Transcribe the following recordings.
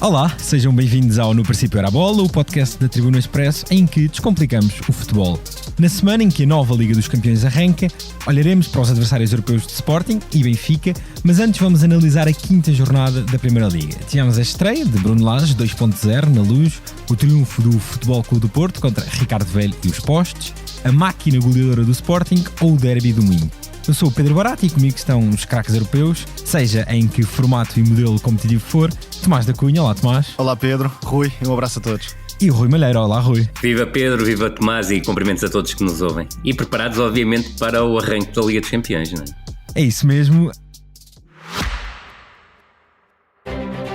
Olá, sejam bem-vindos ao No Princípio Era a Bola, o podcast da Tribuna Expresso em que descomplicamos o futebol. Na semana em que a nova Liga dos Campeões arranca, olharemos para os adversários europeus de Sporting e Benfica, mas antes vamos analisar a quinta jornada da Primeira Liga. Tivemos a estreia de Bruno Lage 2.0 na Luz, o triunfo do Futebol Clube do Porto contra Ricardo Velho e os Postes, a máquina goleadora do Sporting ou o derby do Minho. Eu sou o Pedro Barata e comigo estão os craques europeus, seja em que formato e modelo competitivo for. Tomás da Cunha, olá Tomás. Olá Pedro, Rui, um abraço a todos. E o Rui Malheiro, olá Rui. Viva Pedro, viva Tomás e cumprimentos a todos que nos ouvem. E preparados obviamente para o arranque da Liga dos Campeões, não é? É isso mesmo.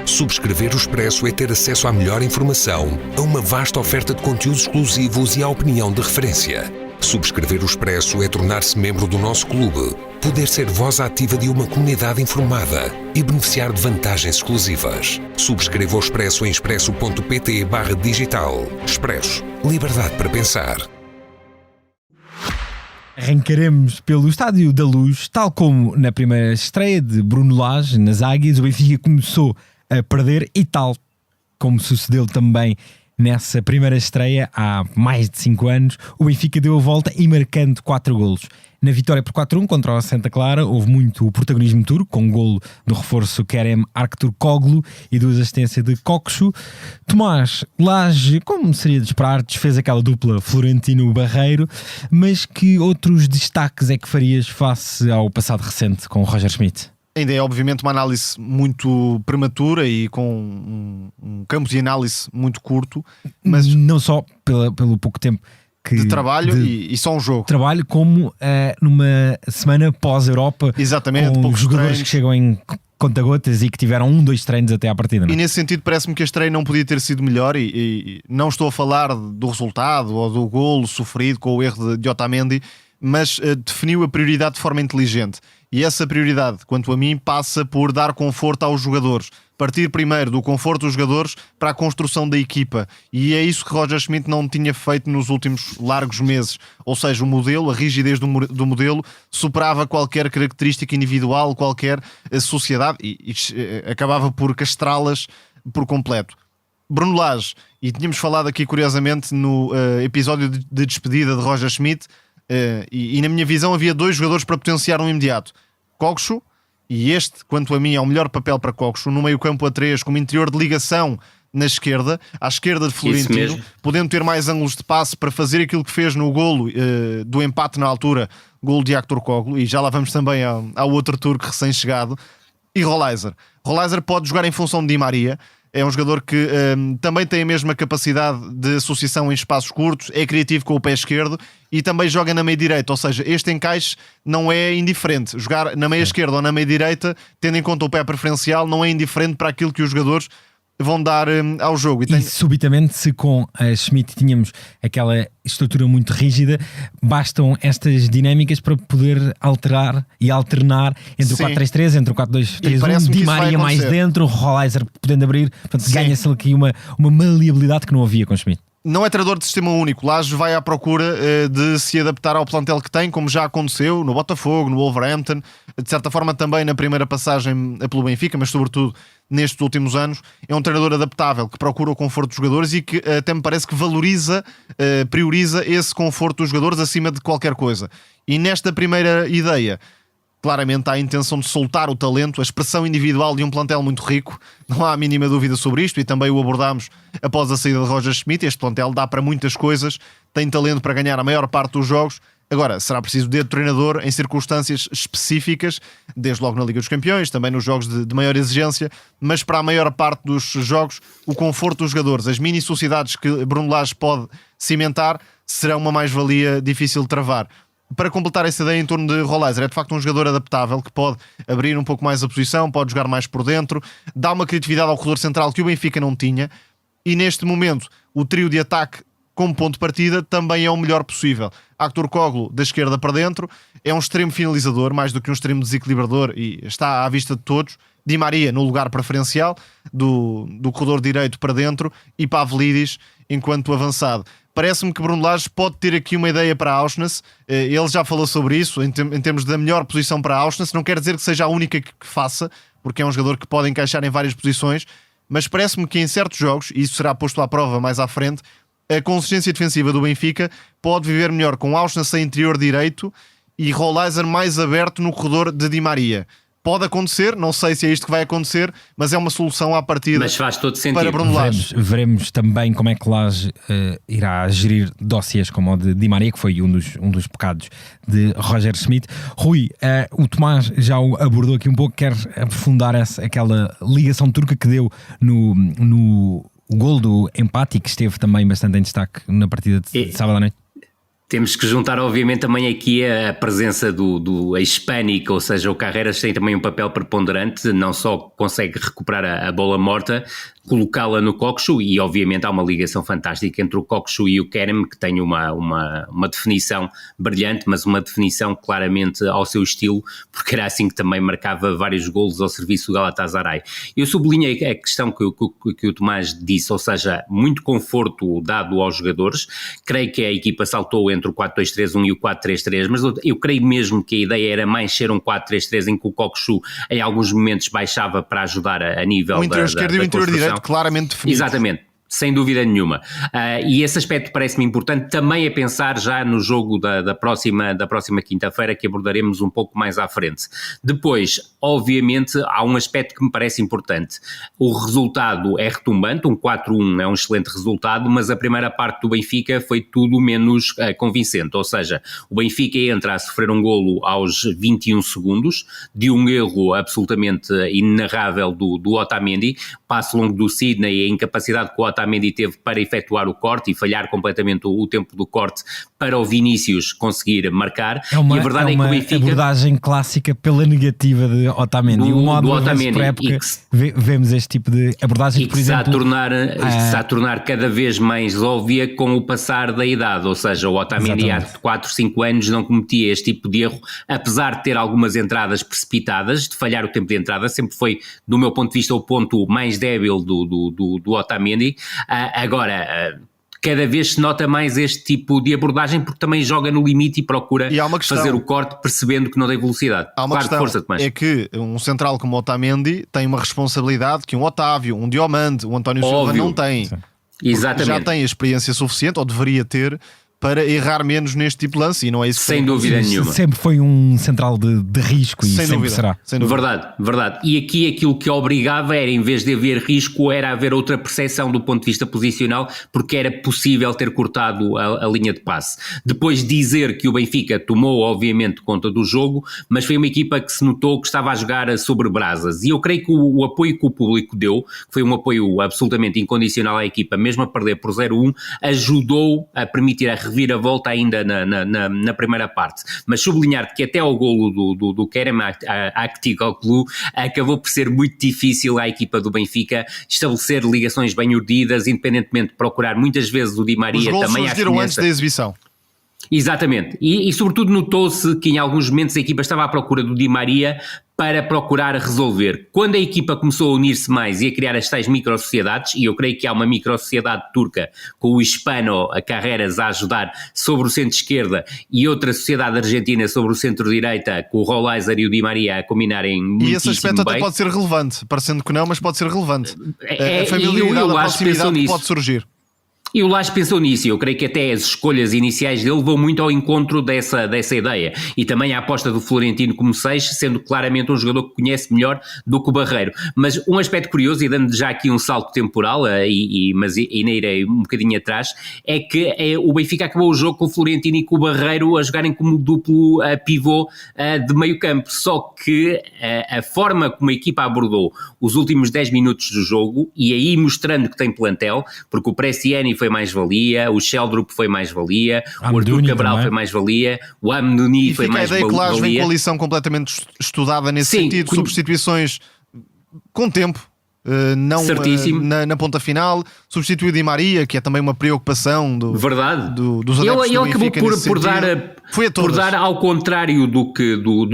Subscrever o Expresso é ter acesso à melhor informação, a uma vasta oferta de conteúdos exclusivos e à opinião de referência. Subscrever o Expresso é tornar-se membro do nosso clube, poder ser voz ativa de uma comunidade informada e beneficiar de vantagens exclusivas. Subscreva o Expresso em expresso.pt/digital. Expresso. Liberdade para pensar. Arrancaremos pelo Estádio da Luz, tal como na primeira estreia de Bruno Lage nas Águias. O Benfica começou a perder e tal como sucedeu também nessa primeira estreia há mais de 5 anos, o Benfica deu a volta e marcando 4 golos. Na vitória por 4-1 contra o Santa Clara houve muito protagonismo turco, com um golo do reforço Kerem Aktürkoğlu e 2 assistências de Kokchu. Tomás, Lage, como seria de esperar, desfez aquela dupla Florentino-Barreiro, mas que outros destaques é que farias face ao passado recente com o Roger Schmidt? Ainda é obviamente uma análise muito prematura e com um campo de análise muito curto, mas não só pelo pouco tempo de trabalho e só um jogo. Trabalho como numa semana pós-Europa, exatamente, com jogadores treinos que chegam em conta-gotas e que tiveram 2 treinos até à partida. Não é? E nesse sentido parece-me que a estreia não podia ter sido melhor e não estou a falar do resultado ou do golo sofrido com o erro de Otamendi, mas definiu a prioridade de forma inteligente. E essa prioridade, quanto a mim, passa por dar conforto aos jogadores. Partir primeiro do conforto dos jogadores para a construção da equipa. E é isso que Roger Schmidt não tinha feito nos últimos largos meses. Ou seja, o modelo, a rigidez do modelo, superava qualquer característica individual, qualquer sociedade e acabava por castrá-las por completo. Bruno Lage, e tínhamos falado aqui curiosamente no episódio de despedida de Roger Schmidt, e na minha visão havia 2 jogadores para potenciar um imediato: Kokchu, e este, quanto a mim, é o melhor papel para Kokchu, no meio campo a 3, como interior de ligação na esquerda, à esquerda de Florentino, podendo ter mais ângulos de passe para fazer aquilo que fez no golo do empate na altura, golo de Aktürkoğlu, e já lá vamos também ao outro turco recém-chegado, e Rolaiser. Rolaiser pode jogar em função de Di Maria. É um jogador que também tem a mesma capacidade de associação em espaços curtos, é criativo com o pé esquerdo e também joga na meia direita, ou seja, este encaixe não é indiferente. Jogar na meia esquerda ou na meia direita, tendo em conta o pé preferencial, não é indiferente para aquilo que os jogadores vão dar ao jogo. E subitamente, se com a Schmidt tínhamos aquela estrutura muito rígida, bastam estas dinâmicas para poder alterar e alternar entre o 4-3-3, entre o 4-2-3-1, Di Maria mais dentro, o Rolaiser podendo abrir, portanto ganha-se aqui uma maleabilidade que não havia com Schmidt. Não é treinador de sistema único. Lage vai à procura de se adaptar ao plantel que tem, como já aconteceu no Botafogo, no Wolverhampton, de certa forma também na primeira passagem pelo Benfica, mas sobretudo nestes últimos anos. É um treinador adaptável, que procura o conforto dos jogadores e que até me parece que valoriza, prioriza esse conforto dos jogadores acima de qualquer coisa. E nesta primeira ideia, claramente há a intenção de soltar o talento, a expressão individual de um plantel muito rico. Não há a mínima dúvida sobre isto e também o abordámos após a saída de Roger Schmidt. Este plantel dá para muitas coisas, tem talento para ganhar a maior parte dos jogos. Agora, será preciso dedo de treinador em circunstâncias específicas, desde logo na Liga dos Campeões, também nos jogos de maior exigência, mas para a maior parte dos jogos, o conforto dos jogadores, as mini-sociedades que Bruno Lage pode cimentar, serão uma mais-valia difícil de travar. Para completar essa ideia em torno de Rolaiser, é de facto um jogador adaptável que pode abrir um pouco mais a posição, pode jogar mais por dentro, dá uma criatividade ao corredor central que o Benfica não tinha, e neste momento o trio de ataque como ponto de partida também é o melhor possível. Aktürkoğlu da esquerda para dentro é um extremo finalizador, mais do que um extremo desequilibrador, e está à vista de todos. Di Maria no lugar preferencial do corredor direito para dentro e Pavlidis enquanto avançado. Parece-me que Bruno Lage pode ter aqui uma ideia para a Auschwitz. Ele já falou sobre isso em termos da melhor posição para a Auschwitz. Não quer dizer que seja a única que faça, porque é um jogador que pode encaixar em várias posições, mas parece-me que em certos jogos, e isso será posto à prova mais à frente, a consistência defensiva do Benfica pode viver melhor com Auschwitz em interior direito e Rolaiser mais aberto no corredor de Di Maria. Pode acontecer, não sei se é isto que vai acontecer, mas é uma solução à partida. Mas faz todo sentido. Para Bruno Lage. Veremos também como é que Lage irá gerir dossiês como o de Di Maria, que foi um dos pecados de Roger Schmidt. Rui, o Tomás já o abordou aqui um pouco, quer aprofundar aquela ligação turca que deu no gol do empate, que esteve também bastante em destaque na partida de sábado à noite? Temos que juntar, obviamente, também aqui a presença do hispânico, ou seja, o Carreras tem também um papel preponderante, não só consegue recuperar a bola morta, colocá-la no Kokshu, e obviamente há uma ligação fantástica entre o Kokshu e o Kerem, que tem uma definição brilhante, mas uma definição claramente ao seu estilo, porque era assim que também marcava vários golos ao serviço do Galatasaray. Eu sublinhei a questão que o Tomás disse, ou seja, muito conforto dado aos jogadores. Creio que a equipa saltou entre o 4-2-3-1 e o 4-3-3, mas eu creio mesmo que a ideia era mais ser um 4-3-3 em que o Kokshu em alguns momentos baixava para ajudar a nível o interior esquerdo e o interior direito claramente definido. Exatamente. Sem dúvida nenhuma. E esse aspecto parece-me importante também a pensar já no jogo da próxima quinta-feira, que abordaremos um pouco mais à frente. Depois, obviamente, há um aspecto que me parece importante. O resultado é retumbante, um 4-1 é um excelente resultado, mas a primeira parte do Benfica foi tudo menos convincente, ou seja, o Benfica entra a sofrer um golo aos 21 segundos, de um erro absolutamente inenarrável do Otamendi, passo longo do Sidney e a incapacidade que o Otamendi teve para efetuar o corte e falhar completamente o tempo do corte para o Vinícius conseguir marcar. E a verdade é que o Benfica... abordagem clássica pela negativa de Otamendi. Do Otamendi. Por época, vemos este tipo de abordagem que, por exemplo... está a tornar cada vez mais óbvia com o passar da idade, ou seja, o Otamendi há 4, 5 anos não cometia este tipo de erro, apesar de ter algumas entradas precipitadas, de falhar o tempo de entrada, sempre foi, do meu ponto de vista, o ponto mais débil do Otamendi. Agora, cada vez se nota mais este tipo de abordagem, porque também joga no limite e procura fazer o corte percebendo que não tem velocidade. Há uma questão, força, Tomás. É que um central como o Otamendi tem uma responsabilidade que um Otávio, um Diomande, um António Silva não tem. Exatamente. Já tem a experiência suficiente, ou deveria ter, para errar menos neste tipo de lance, e não é isso que sem dúvida nenhuma. Sempre foi um central de risco e sem sempre dúvida, será. Sem dúvida. Verdade. E aqui aquilo que obrigava era, em vez de haver risco, era haver outra percepção do ponto de vista posicional, porque era possível ter cortado a linha de passe. Depois dizer que o Benfica tomou, obviamente, conta do jogo, mas foi uma equipa que se notou que estava a jogar sobre brasas. E eu creio que o apoio que o público deu, que foi um apoio absolutamente incondicional à equipa, mesmo a perder por 0-1, ajudou a permitir a reviravolta ainda na primeira parte, mas sublinhar que até ao golo do Kerem Aktürkoğlu acabou por ser muito difícil à equipa do Benfica estabelecer ligações bem urdidas, independentemente de procurar muitas vezes o Di Maria. Os golos também surgiram antes da exibição. Exatamente, e sobretudo notou-se que em alguns momentos a equipa estava à procura do Di Maria para procurar resolver. Quando a equipa começou a unir-se mais e a criar as tais micro-sociedades, e eu creio que há uma micro-sociedade turca com o Hispano, a Carreras, a ajudar sobre o centro-esquerda e outra sociedade argentina sobre o centro-direita, com o Rolaiser e o Di Maria a combinarem muitíssimo bem. E esse aspecto até pode ser relevante, parecendo que não, mas pode ser relevante. A familiaridade, a proximidade pode surgir. E o Lage pensou nisso, e eu creio que até as escolhas iniciais dele vão muito ao encontro dessa ideia. E também a aposta do Florentino como 6, sendo claramente um jogador que conhece melhor do que o Barreiro. Mas um aspecto curioso, e dando já aqui um salto temporal, mas ainda irei um bocadinho atrás, é que o Benfica acabou o jogo com o Florentino e com o Barreiro a jogarem como duplo pivô de meio campo. Só que a forma como a equipa abordou os últimos 10 minutos do jogo, e aí mostrando que tem plantel, porque o Bresciani foi mais-valia, o Sheldrup foi mais-valia, o Arthur Cabral foi mais-valia, o Amdouni foi mais-valia. E fica a ideia que Lage vem com a lição completamente estudada nesse sentido, substituições com tempo. Não na ponta final, substituiu Di Maria, que é também uma preocupação dos adeptos do Benfica. Ele acabou por dar ao contrário do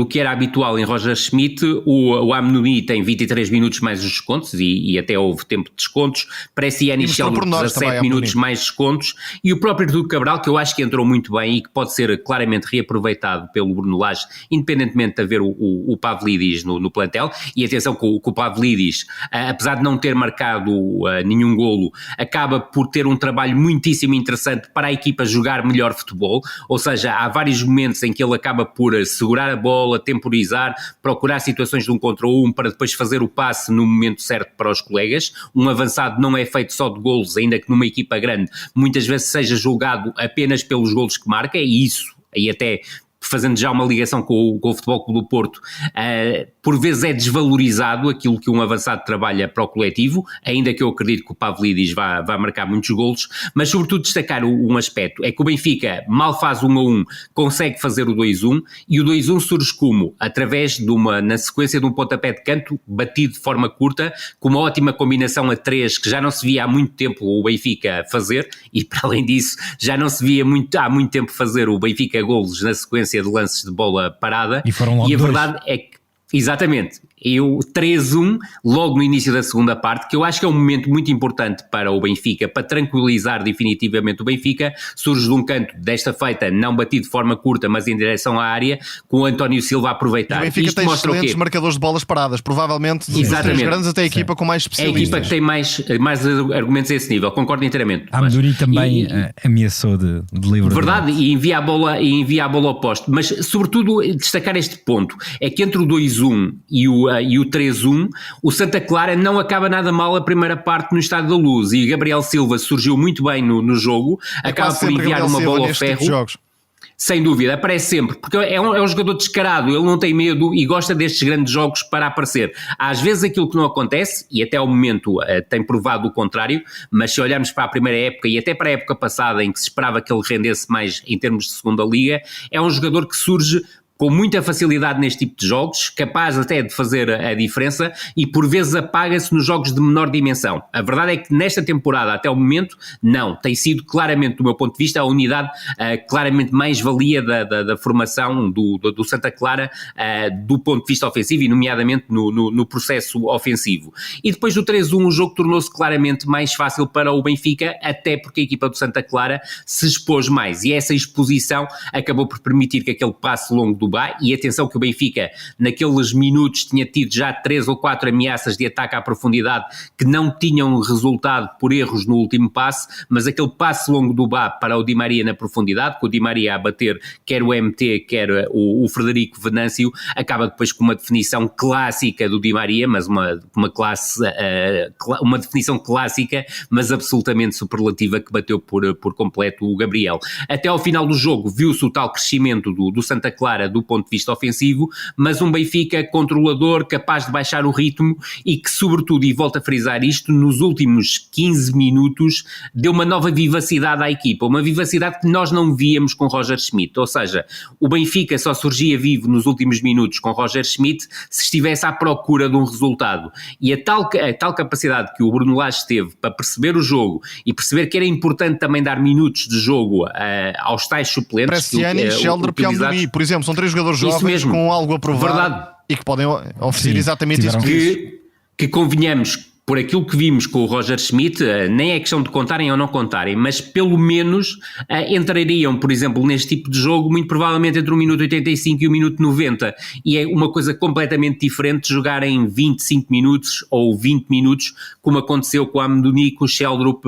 que era habitual em Roger Schmidt. O Amdouni tem 23 minutos mais os descontos e até houve tempo de descontos. Bresciani e Sheldrup 17 minutos mais descontos, e o próprio Arthur Cabral, que eu acho que entrou muito bem e que pode ser claramente reaproveitado pelo Bruno Lage, independentemente de haver o Pavlidis no plantel. E atenção que o Pavlidis, apesar de não ter marcado nenhum golo, acaba por ter um trabalho muitíssimo interessante para a equipa jogar melhor futebol, ou seja, há vários momentos em que ele acaba por segurar a bola, temporizar, procurar situações de 1 contra 1 para depois fazer o passe no momento certo para os colegas. Um avançado não é feito só de golos, ainda que numa equipa grande muitas vezes seja julgado apenas pelos golos que marca, e isso, e até fazendo já uma ligação com o Futebol Clube do Porto, por vezes é desvalorizado aquilo que um avançado trabalha para o coletivo, ainda que eu acredito que o Pavlidis vá marcar muitos golos, mas sobretudo destacar um aspecto, é que o Benfica mal faz 1-1, consegue fazer o 2-1, e o 2-1 surge como? Através na sequência de um pontapé de canto, batido de forma curta, com uma ótima combinação a 3, que já não se via há muito tempo o Benfica fazer, e para além disso, já não se via há muito tempo fazer o Benfica golos na sequência de lances de bola parada, E foram logo e a dois. verdade é que, exatamente, eu 3-1 logo no início da segunda parte, que eu acho que é um momento muito importante para o Benfica, para tranquilizar definitivamente o Benfica, surge de um canto desta feita, não batido de forma curta, mas em direção à área, com o António Silva a aproveitar. E o Benfica Isto tem mostra excelentes o quê? marcadores de bolas paradas, provavelmente dos três grandes até a equipa com mais É a especialistas. equipa que tem mais argumentos a esse nível, concordo inteiramente. A Amdouri também E- ameaçou de livre. Verdade, e envia a bola ao poste, mas sobretudo destacar este ponto, é que entre o 2-1 e o 3-1, o Santa Clara não acaba nada mal a primeira parte no Estádio da Luz, e Gabriel Silva surgiu muito bem no jogo, acaba quase por sempre enviar Gabriel uma Silva bola ao neste tipo ferro. de jogos. Sem dúvida, aparece sempre, porque é um jogador descarado, ele não tem medo e gosta destes grandes jogos para aparecer. Às vezes aquilo que não acontece, e até ao momento tem provado o contrário, mas se olharmos para a primeira época e até para a época passada, em que se esperava que ele rendesse mais em termos de segunda liga, é um jogador que surge com muita facilidade neste tipo de jogos, capaz até de fazer a diferença, e por vezes apaga-se nos jogos de menor dimensão. A verdade é que nesta temporada, até o momento, não. Tem sido claramente, do meu ponto de vista, a unidade claramente mais valia da formação do Santa Clara, do ponto de vista ofensivo e nomeadamente no processo ofensivo. E depois do 3-1 o jogo tornou-se claramente mais fácil para o Benfica, até porque a equipa do Santa Clara se expôs mais, e essa exposição acabou por permitir que aquele passe longo do Bá, e atenção que o Benfica naqueles minutos tinha tido já 3 ou 4 ameaças de ataque à profundidade que não tinham resultado por erros no último passe, mas aquele passe longo do Bá para o Di Maria na profundidade, com o Di Maria a bater quer o MT, quer o Frederico Venâncio, acaba depois com uma definição clássica do Di Maria, mas uma definição clássica, mas absolutamente superlativa, que bateu por completo o Gabriel. Até ao final do jogo viu-se o tal crescimento do Santa Clara do ponto de vista ofensivo, mas um Benfica controlador, capaz de baixar o ritmo, e que sobretudo, e volto a frisar isto, nos últimos 15 minutos deu uma nova vivacidade à equipa, uma vivacidade que nós não víamos com Roger Schmidt, ou seja, o Benfica só surgia vivo nos últimos minutos com Roger Schmidt se estivesse à procura de um resultado, e a tal capacidade que o Bruno Lage teve para perceber o jogo e perceber que era importante também dar minutos de jogo aos tais suplentes, Bresciani, Sheldrop e Amdouri, por exemplo, são 3 jogadores Isso jovens mesmo. com algo a provar. Verdade. E que podem oferecer Sim, exatamente isso tiveram- que convenhamos, por aquilo que vimos com o Roger Schmidt, nem é questão de contarem ou não contarem, mas pelo menos entrariam, por exemplo, neste tipo de jogo, muito provavelmente entre o minuto 85 e o minuto 90, e é uma coisa completamente diferente de jogar em 25 minutos ou 20 minutos, como aconteceu com a Amdouni, com o Sheldrop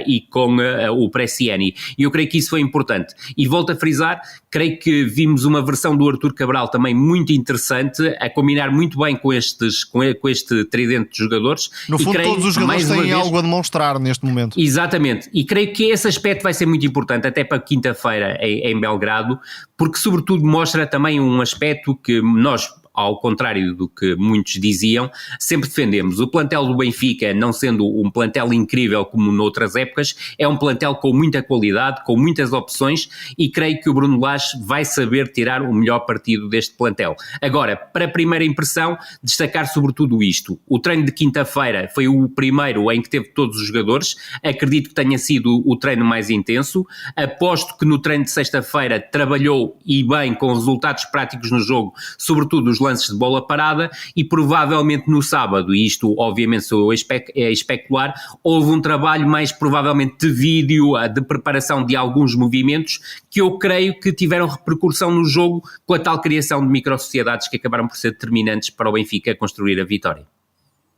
e com o Bresciani, e eu creio que isso foi importante. E volto a frisar, creio que vimos uma versão do Arthur Cabral também muito interessante, a combinar muito bem com este tridente de jogadores. No fundo, creio, todos os jogadores mais uma têm vez, algo a demonstrar neste momento. Exatamente, e creio que esse aspecto vai ser muito importante até para quinta-feira em Belgrado, porque sobretudo mostra também um aspecto que nós, ao contrário do que muitos diziam, sempre defendemos. O plantel do Benfica, não sendo um plantel incrível como noutras épocas, é um plantel com muita qualidade, com muitas opções, e creio que o Bruno Lage vai saber tirar o melhor partido deste plantel. Agora, para a primeira impressão, destacar sobretudo isto. O treino de quinta-feira foi o primeiro em que teve todos os jogadores, acredito que tenha sido o treino mais intenso, aposto que no treino de sexta-feira trabalhou e bem com resultados práticos no jogo, sobretudo os lances de bola parada, e provavelmente no sábado, e isto obviamente sou eu a especular, houve um trabalho mais provavelmente de vídeo, de preparação de alguns movimentos, que eu creio que tiveram repercussão no jogo, com a tal criação de microsociedades que acabaram por ser determinantes para o Benfica construir a vitória.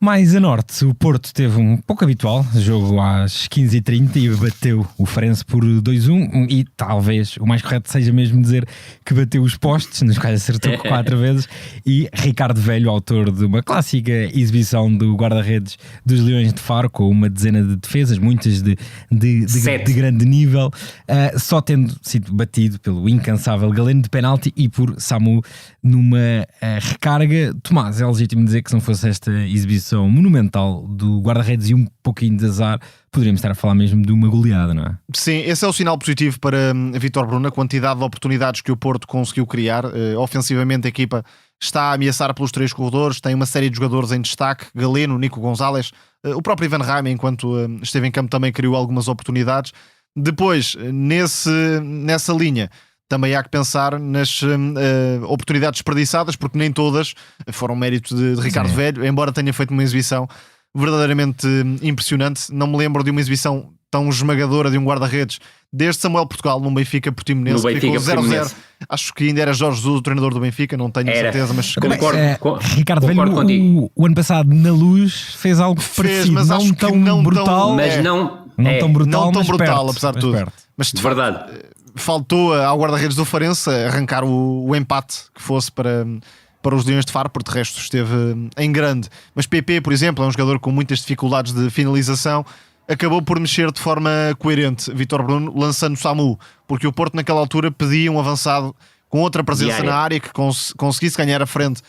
Mais a norte, o Porto teve um pouco habitual, jogo às 15h30 e bateu o Farense por 2-1 e talvez o mais correto seja mesmo dizer que bateu os postes, nos quais acertou 4 vezes, e Ricardo Velho, autor de uma clássica exibição do guarda-redes dos Leões de Faro, com uma dezena de defesas, muitas de grande nível, só tendo sido batido pelo incansável Galeno de penalti e por Samu numa recarga. Tomás, é legítimo dizer que se não fosse esta exibição monumental do guarda-redes e um pouquinho de azar, poderíamos estar a falar mesmo de uma goleada, não é? Sim, esse é o sinal positivo para Vítor Bruno, a quantidade de oportunidades que o Porto conseguiu criar. Ofensivamente a equipa está a ameaçar pelos 3 corredores, tem uma série de jogadores em destaque, Galeno, Nico Gonzalez, o próprio Ivan Raime, enquanto esteve em campo, também criou algumas oportunidades. Depois, nessa linha, também há que pensar nas oportunidades desperdiçadas, porque nem todas foram mérito de Ricardo Velho, embora tenha feito uma exibição verdadeiramente impressionante. Não me lembro de uma exibição tão esmagadora de um guarda-redes desde Samuel Portugal num Benfica Portimonense, que ficou 0-0. Acho que ainda era Jorge Jesus, o treinador do Benfica, não tenho certeza, mas Ricardo Velho, o ano passado na Luz fez algo parecido, mas não tão brutal, não tão brutal, perto, apesar de tudo. Perto. Mas de verdade, faltou ao guarda-redes do Farense arrancar o empate que fosse para os Leões de Faro, porque de resto esteve em grande. Mas PP, por exemplo, é um jogador com muitas dificuldades de finalização, acabou por mexer de forma coerente Vítor Bruno, lançando Samu, porque o Porto naquela altura pedia um avançado com outra presença na área, que conseguisse ganhar a frente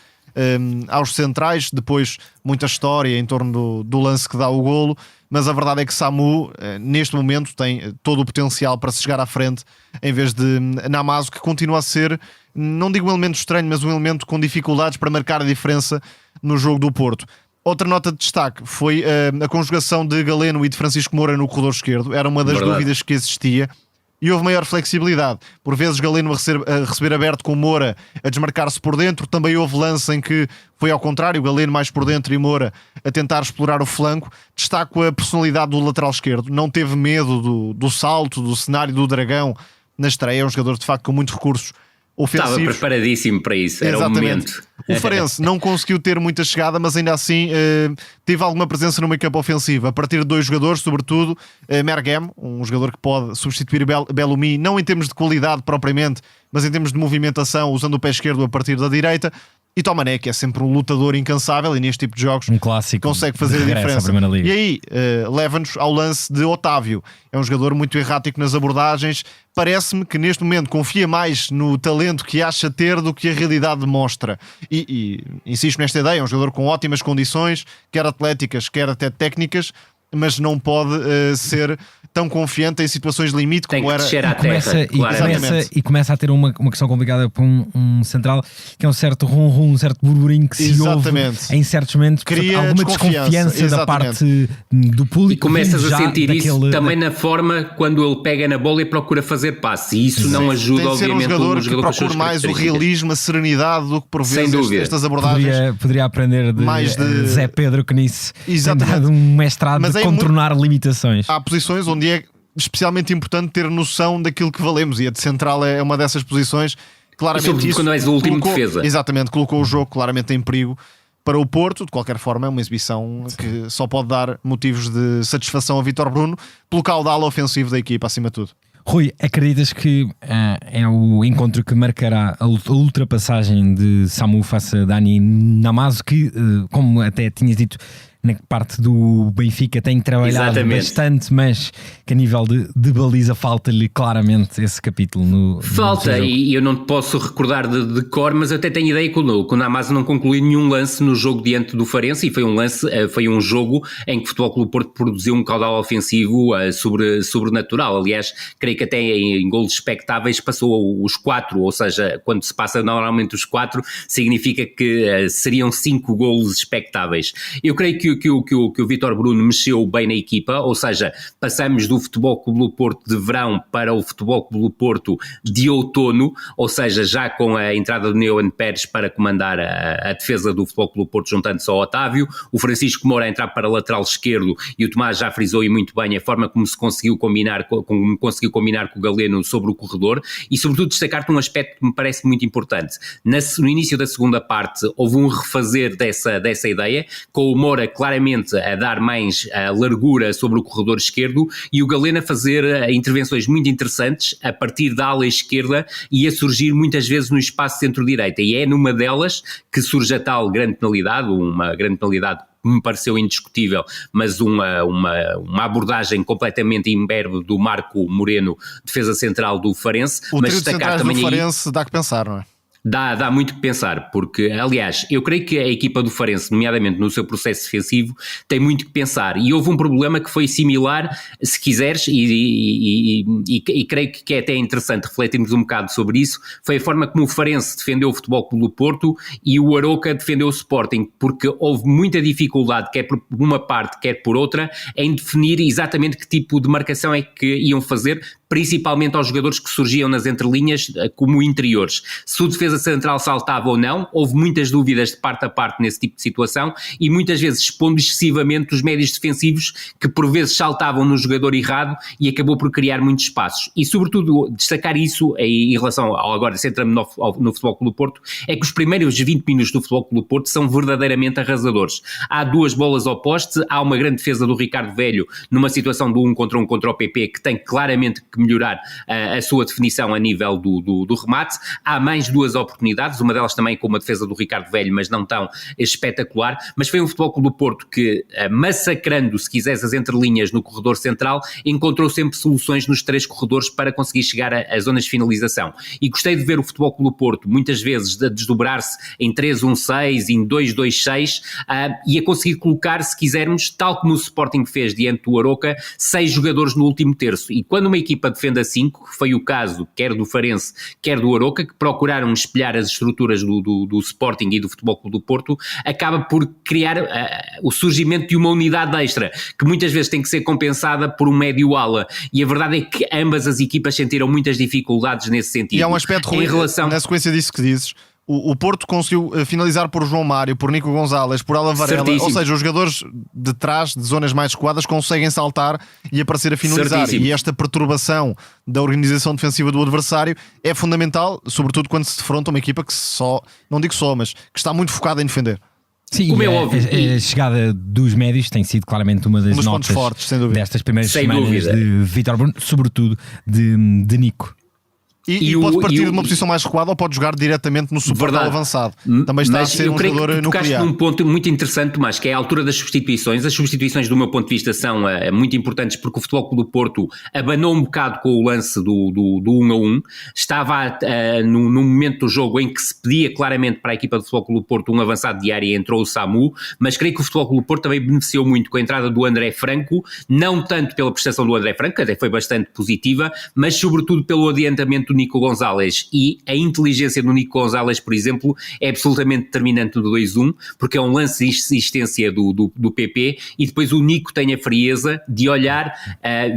aos centrais. Depois muita história em torno do lance que dá o golo, mas a verdade é que Samu neste momento tem todo o potencial para se chegar à frente, em vez de Namazo, que continua a ser, não digo um elemento estranho, mas um elemento com dificuldades para marcar a diferença no jogo do Porto. Outra nota de destaque foi a conjugação de Galeno e de Francisco Moura no corredor esquerdo. Era uma das dúvidas que existia e houve maior flexibilidade. Por vezes Galeno a receber aberto com Moura a desmarcar-se por dentro. Também houve lance em que foi ao contrário, Galeno mais por dentro e Moura a tentar explorar o flanco. Destaco a personalidade do lateral esquerdo. Não teve medo do salto, do cenário do Dragão na estreia. É um jogador de facto com muitos recursos ofensivos. Estava preparadíssimo para isso, era o momento. O Farense não conseguiu ter muita chegada, mas ainda assim teve alguma presença no meio campo ofensivo, a partir de 2 jogadores, sobretudo Mergem, um jogador que pode substituir Bellumi, não em termos de qualidade propriamente, mas em termos de movimentação, usando o pé esquerdo a partir da direita, e Tomané, que é sempre um lutador incansável e neste tipo de jogos um clássico, consegue fazer a diferença. E aí leva-nos ao lance de Otávio. É um jogador muito errático nas abordagens. Parece-me que neste momento confia mais no talento que acha ter do que a realidade mostra. E insisto nesta ideia, é um jogador com ótimas condições, quer atléticas, quer até técnicas, mas não pode ser tão confiante em situações de limite como era. E começa a ter uma questão complicada para um central, que é um certo rum-rum, um certo burburinho que se ouve em certos momentos, cria alguma desconfiança da parte do público. E começas a sentir isso também na forma quando ele pega na bola e procura fazer passe, e isso não ajuda, obviamente, um jogador que procura mais o realismo, a serenidade do que por vezes estas abordagens. Poderia aprender de Zé Pedro, que nisso tem dado um mestrado de contornar limitações. Há posições onde é especialmente importante ter noção daquilo que valemos, e a de central é uma dessas posições. Claramente isso, quando és o último defesa. Exatamente, colocou o jogo claramente em perigo para o Porto. De qualquer forma, é uma exibição que só pode dar motivos de satisfação a Vítor Bruno pelo caudal ofensivo da equipa, acima de tudo. Rui, acreditas que é o encontro que marcará a ultrapassagem de Samu face a Dani Namazo, que, como até tinhas dito, na parte do Benfica tem trabalhado bastante, mas que a nível de baliza falta-lhe claramente esse capítulo. Falta, e eu não te posso recordar de cor, mas eu até tenho ideia que o Namazo não concluiu nenhum lance no jogo diante do Farense, e foi um jogo em que o Futebol Clube Porto produziu um caudal ofensivo sobrenatural. Aliás, creio que até em golos expectáveis passou os 4, ou seja, quando se passa normalmente os 4, significa que seriam 5 golos expectáveis. Eu creio que o Vítor Bruno mexeu bem na equipa, ou seja, passamos do Futebol Clube do Porto de verão para o Futebol Clube do Porto de outono, ou seja, já com a entrada do Neoen Pérez para comandar a defesa do Futebol Clube do Porto, juntando-se ao Otávio, o Francisco Moura a entrar para lateral esquerdo, e o Tomás já frisou e muito bem a forma como se conseguiu combinar com o Galeno sobre o corredor, e sobretudo destacar-te um aspecto que me parece muito importante. No início da segunda parte houve um refazer dessa ideia, com o Moura claramente a dar mais largura sobre o corredor esquerdo, e o Galeno a fazer intervenções muito interessantes a partir da ala esquerda e a surgir muitas vezes no espaço centro-direita, e é numa delas que surge a tal grande penalidade, uma grande penalidade que me pareceu indiscutível, mas uma abordagem completamente imberbe do Marco Moreno, defesa central do Farense. O mas trio de centrais do Farense dá que pensar, não é? Dá muito que pensar, porque, aliás, eu creio que a equipa do Farense, nomeadamente no seu processo defensivo, tem muito que pensar, e houve um problema que foi similar, se quiseres, e creio que é até interessante refletirmos um bocado sobre isso, foi a forma como o Farense defendeu o Futebol Clube do Porto e o Arouca defendeu o Sporting, porque houve muita dificuldade, quer por uma parte, quer por outra, em definir exatamente que tipo de marcação é que iam fazer, principalmente aos jogadores que surgiam nas entrelinhas como interiores. Se o defesa central saltava ou não, houve muitas dúvidas de parte a parte nesse tipo de situação, e muitas vezes expondo excessivamente os médios defensivos que por vezes saltavam no jogador errado e acabou por criar muitos espaços. E sobretudo destacar isso em relação ao, agora centrando no Futebol Clube do Porto, é que os primeiros 20 minutos do Futebol Clube do Porto são verdadeiramente arrasadores. Há 2 bolas ao poste, há uma grande defesa do Ricardo Velho numa situação do 1 contra 1 contra o PP, que tem claramente que melhorar a sua definição a nível do remate. Há mais 2 oportunidades, uma delas também com uma defesa do Ricardo Velho, mas não tão espetacular, mas foi um Futebol Clube do Porto que, massacrando, se quiseres, as entrelinhas no corredor central, encontrou sempre soluções nos 3 corredores para conseguir chegar a zonas de finalização. E gostei de ver o Futebol Clube do Porto, muitas vezes, a desdobrar-se em 3-1-6, em 2-2-6, e a conseguir colocar, se quisermos, tal como o Sporting fez diante do Arouca, 6 jogadores no último terço. E quando uma equipa defende a 5, que foi o caso quer do Farense, quer do Arouca, que procuraram espelhar as estruturas do Sporting e do Futebol Clube do Porto, acaba por criar o surgimento de uma unidade extra, que muitas vezes tem que ser compensada por um médio-ala, e a verdade é que ambas as equipas sentiram muitas dificuldades nesse sentido. E há um aspecto ruim, na sequência disso que dizes. O Porto conseguiu finalizar por João Mário, por Nico Gonzalez, por Alan Varela. Certíssimo. Ou seja, os jogadores de trás, de zonas mais escoadas, conseguem saltar e aparecer a finalizar. Certíssimo. E esta perturbação da organização defensiva do adversário é fundamental, sobretudo quando se defronta uma equipa que não digo só, mas que está muito focada em defender. Sim, como é óbvio. A chegada dos médios tem sido claramente uma das notas fortes, destas primeiras semanas de Vítor Bruno, sobretudo de Nico. E pode partir de uma posição mais recuada ou pode jogar diretamente no suporte avançado. Também está a ser um jogador nuclear. Tocaste num ponto muito interessante, Tomás, que é a altura das substituições. As substituições, do meu ponto de vista, são muito importantes, porque o Futebol Clube do Porto abanou um bocado com o lance do 1-1. Estava no momento do jogo em que se pedia claramente para a equipa do Futebol Clube do Porto um avançado de área e entrou o Samu, mas creio que o Futebol Clube do Porto também beneficiou muito com a entrada do André Franco, não tanto pela prestação do André Franco, que até foi bastante positiva, mas sobretudo pelo adiantamento do Nico Gonzalez, e a inteligência do Nico Gonzalez, por exemplo, é absolutamente determinante do 2-1, porque é um lance de insistência do PP, e depois o Nico tem a frieza de olhar,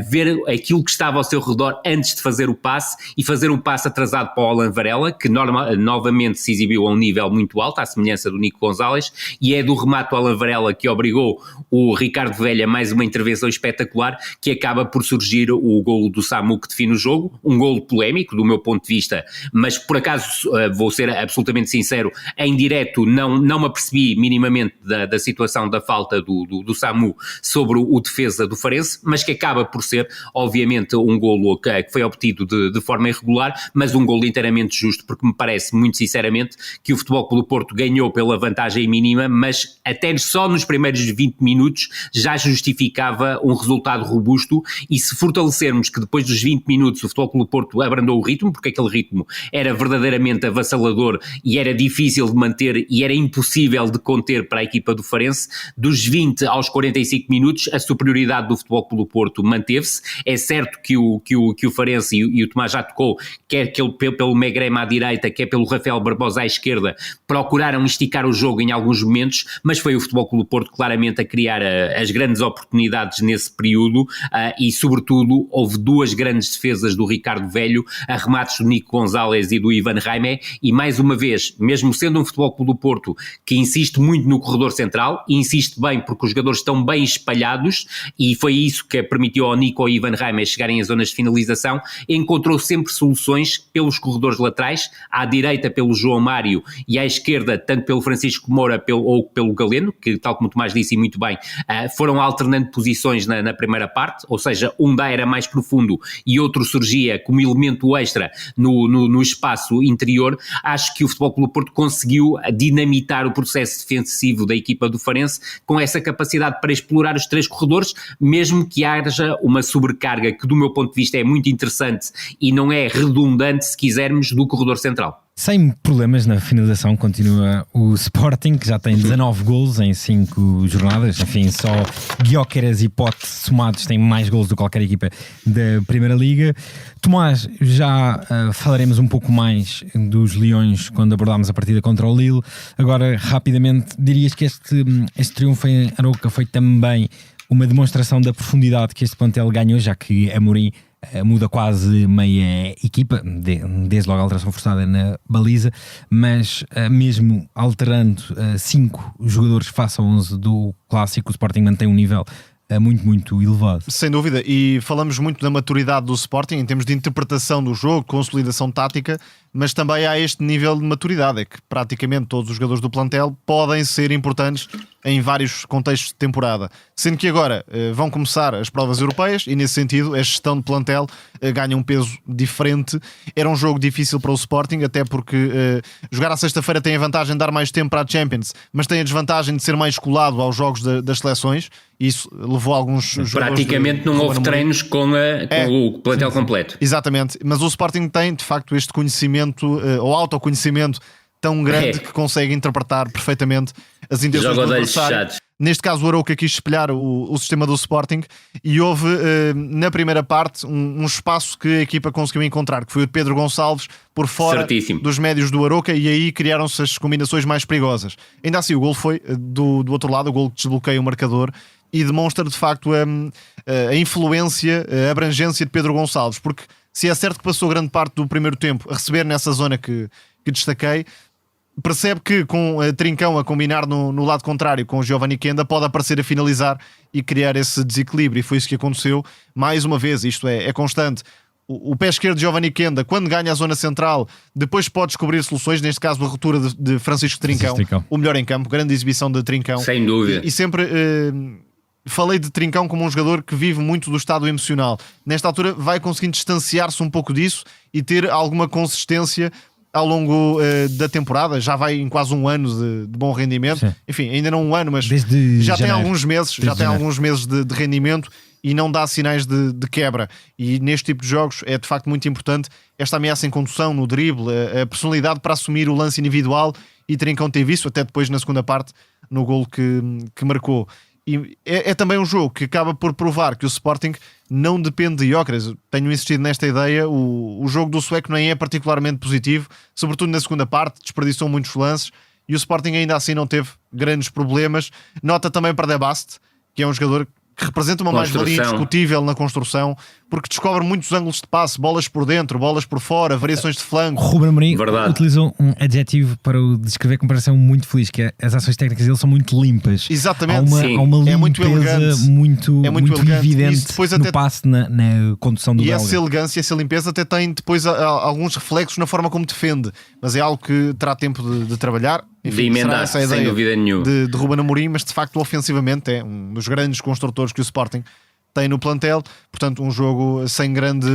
ver aquilo que estava ao seu redor antes de fazer o passe, e fazer um passe atrasado para o Alan Varela, que novamente se exibiu a um nível muito alto, à semelhança do Nico Gonzalez, e é do remate do Alan Varela que obrigou o Ricardo Velho a mais uma intervenção espetacular, que acaba por surgir o golo do Samu que define o jogo, um golo polémico do meu ponto de vista, mas por acaso vou ser absolutamente sincero, em direto não me apercebi minimamente da situação da falta do Samu sobre o defesa do Farense, mas que acaba por ser obviamente um golo que foi obtido de forma irregular, mas um golo inteiramente justo, porque me parece muito sinceramente que o Futebol Clube do Porto ganhou pela vantagem mínima, mas até só nos primeiros 20 minutos já justificava um resultado robusto, e se fortalecermos que depois dos 20 minutos o Futebol Clube do Porto abrandou o ritmo, porque aquele ritmo era verdadeiramente avassalador e era difícil de manter e era impossível de conter para a equipa do Farense, dos 20 aos 45 minutos a superioridade do Futebol Clube do Porto manteve-se. É certo que o Farense, e o Tomás já tocou, quer pelo Megrema à direita, quer pelo Rafael Barbosa à esquerda, procuraram esticar o jogo em alguns momentos, mas foi o Futebol Clube do Porto claramente a criar as grandes oportunidades nesse período, e sobretudo houve 2 grandes defesas do Ricardo Velho a remates do Nico Gonzalez e do Ivan Raimé, e mais uma vez, mesmo sendo um Futebol Clube do Porto que insiste muito no corredor central, e insiste bem porque os jogadores estão bem espalhados, e foi isso que permitiu ao Nico e ao Ivan Raimé chegarem às zonas de finalização, encontrou sempre soluções pelos corredores laterais, à direita pelo João Mário e à esquerda tanto pelo Francisco Moura ou pelo Galeno, que tal como o Tomás disse muito bem, foram alternando posições na primeira parte, ou seja, um da era mais profundo e outro surgia como elemento extra no espaço interior. Acho que o Futebol Clube do Porto conseguiu dinamitar o processo defensivo da equipa do Farense com essa capacidade para explorar os três corredores, mesmo que haja uma sobrecarga que do meu ponto de vista é muito interessante e não é redundante, se quisermos, do corredor central. Sem problemas na finalização continua o Sporting, que já tem 19 golos em 5 jornadas. Enfim, só Gyökeres e Pote somados têm mais golos do que qualquer equipa da Primeira Liga. Tomás, já falaremos um pouco mais dos Leões quando abordarmos a partida contra o Lille. Agora, rapidamente, dirias que este triunfo em Arouca foi também uma demonstração da profundidade que este plantel ganhou, já que Amorim muda quase meia equipa, desde logo a alteração forçada na baliza, mas mesmo alterando 5 jogadores face a 11 do Clássico, o Sporting mantém um nível muito, muito elevado. Sem dúvida, e falamos muito da maturidade do Sporting em termos de interpretação do jogo, consolidação tática, mas também há este nível de maturidade, é que praticamente todos os jogadores do plantel podem ser importantes em vários contextos de temporada, sendo que agora vão começar as provas europeias e nesse sentido a gestão de plantel ganha um peso diferente. Era um jogo difícil para o Sporting, até porque jogar à sexta-feira tem a vantagem de dar mais tempo para a Champions, mas tem a desvantagem de ser mais colado aos jogos das seleções, e isso levou alguns jogadores... Praticamente não houve treinos com o plantel completo. Exatamente, mas o Sporting tem de facto este conhecimento ou autoconhecimento tão grande que consegue interpretar perfeitamente as intenções do adversário. Neste caso o Arouca quis espelhar o sistema do Sporting e houve na primeira parte um espaço que a equipa conseguiu encontrar, que foi o de Pedro Gonçalves por fora dos médios do Arouca, e aí criaram-se as combinações mais perigosas. Ainda assim o golo foi do outro lado, o golo que desbloqueia o marcador e demonstra de facto a influência, a abrangência de Pedro Gonçalves, porque se é certo que passou grande parte do primeiro tempo a receber nessa zona que destaquei, percebe que com Trincão a combinar no lado contrário com o Giovanni Kenda pode aparecer a finalizar e criar esse desequilíbrio, e foi isso que aconteceu mais uma vez. Isto é constante. O pé esquerdo de Giovanni Kenda, quando ganha a zona central, depois pode descobrir soluções, neste caso a ruptura de Francisco Trincão, o melhor em campo, grande exibição de Trincão. Sem dúvida. E sempre falei de Trincão como um jogador que vive muito do estado emocional. Nesta altura vai conseguindo distanciar-se um pouco disso e ter alguma consistência ao longo da temporada. Já vai em quase um ano de bom rendimento. Sim. Enfim, ainda não um ano, mas já tem alguns meses, alguns meses de rendimento e não dá sinais de quebra. E neste tipo de jogos é de facto muito importante esta ameaça em condução, no drible, a personalidade para assumir o lance individual, e Trincão teve isso até depois na segunda parte no golo que marcou. E é também um jogo que acaba por provar que o Sporting não depende de Gyökeres. Tenho insistido nesta ideia. O jogo do sueco nem é particularmente positivo, sobretudo na segunda parte, desperdiçou muitos lances e o Sporting ainda assim não teve grandes problemas. Nota também para De Bast, que é um jogador que representa uma mais-valia indiscutível na construção, porque descobre muitos ângulos de passe, bolas por dentro, bolas por fora, variações de flanco. Ruben Amorim utilizou um adjetivo para o descrever, que me parece muito feliz, que é as ações técnicas dele são muito limpas. Exatamente. Há uma limpeza muito elegante, muito evidente no até, passe, na condução do belga. E essa elegância, essa limpeza até tem depois alguns reflexos na forma como defende, mas é algo que terá tempo de trabalhar. Enfim, de emendar, sem dúvida nenhuma. De Ruben Amorim, mas de facto ofensivamente é um dos grandes construtores que o Sporting tem no plantel. Portanto, um jogo sem grande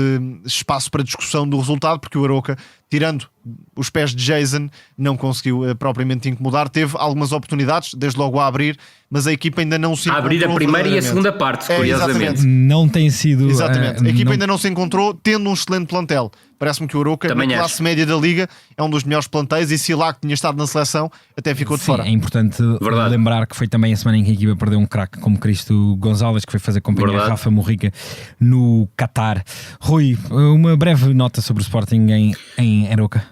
espaço para discussão do resultado, porque o Arouca, tirando os pés de Jason, não conseguiu propriamente incomodar. Teve algumas oportunidades, desde logo a abrir, mas a equipa ainda não se encontrou. A abrir a primeira e a segunda parte, curiosamente. Não tem sido... Exatamente. A equipa ainda não se encontrou, tendo um excelente plantel. Parece-me que o Arouca, na classe média da Liga, é um dos melhores plantéis, e se lá que tinha estado na seleção, até ficou de fora. É importante lembrar que foi também a semana em que a equipa perdeu um craque como Cristo Gonzalez, que foi fazer companhia a Rafa Morrica no Qatar. Rui, uma breve nota sobre o Sporting em Arouca.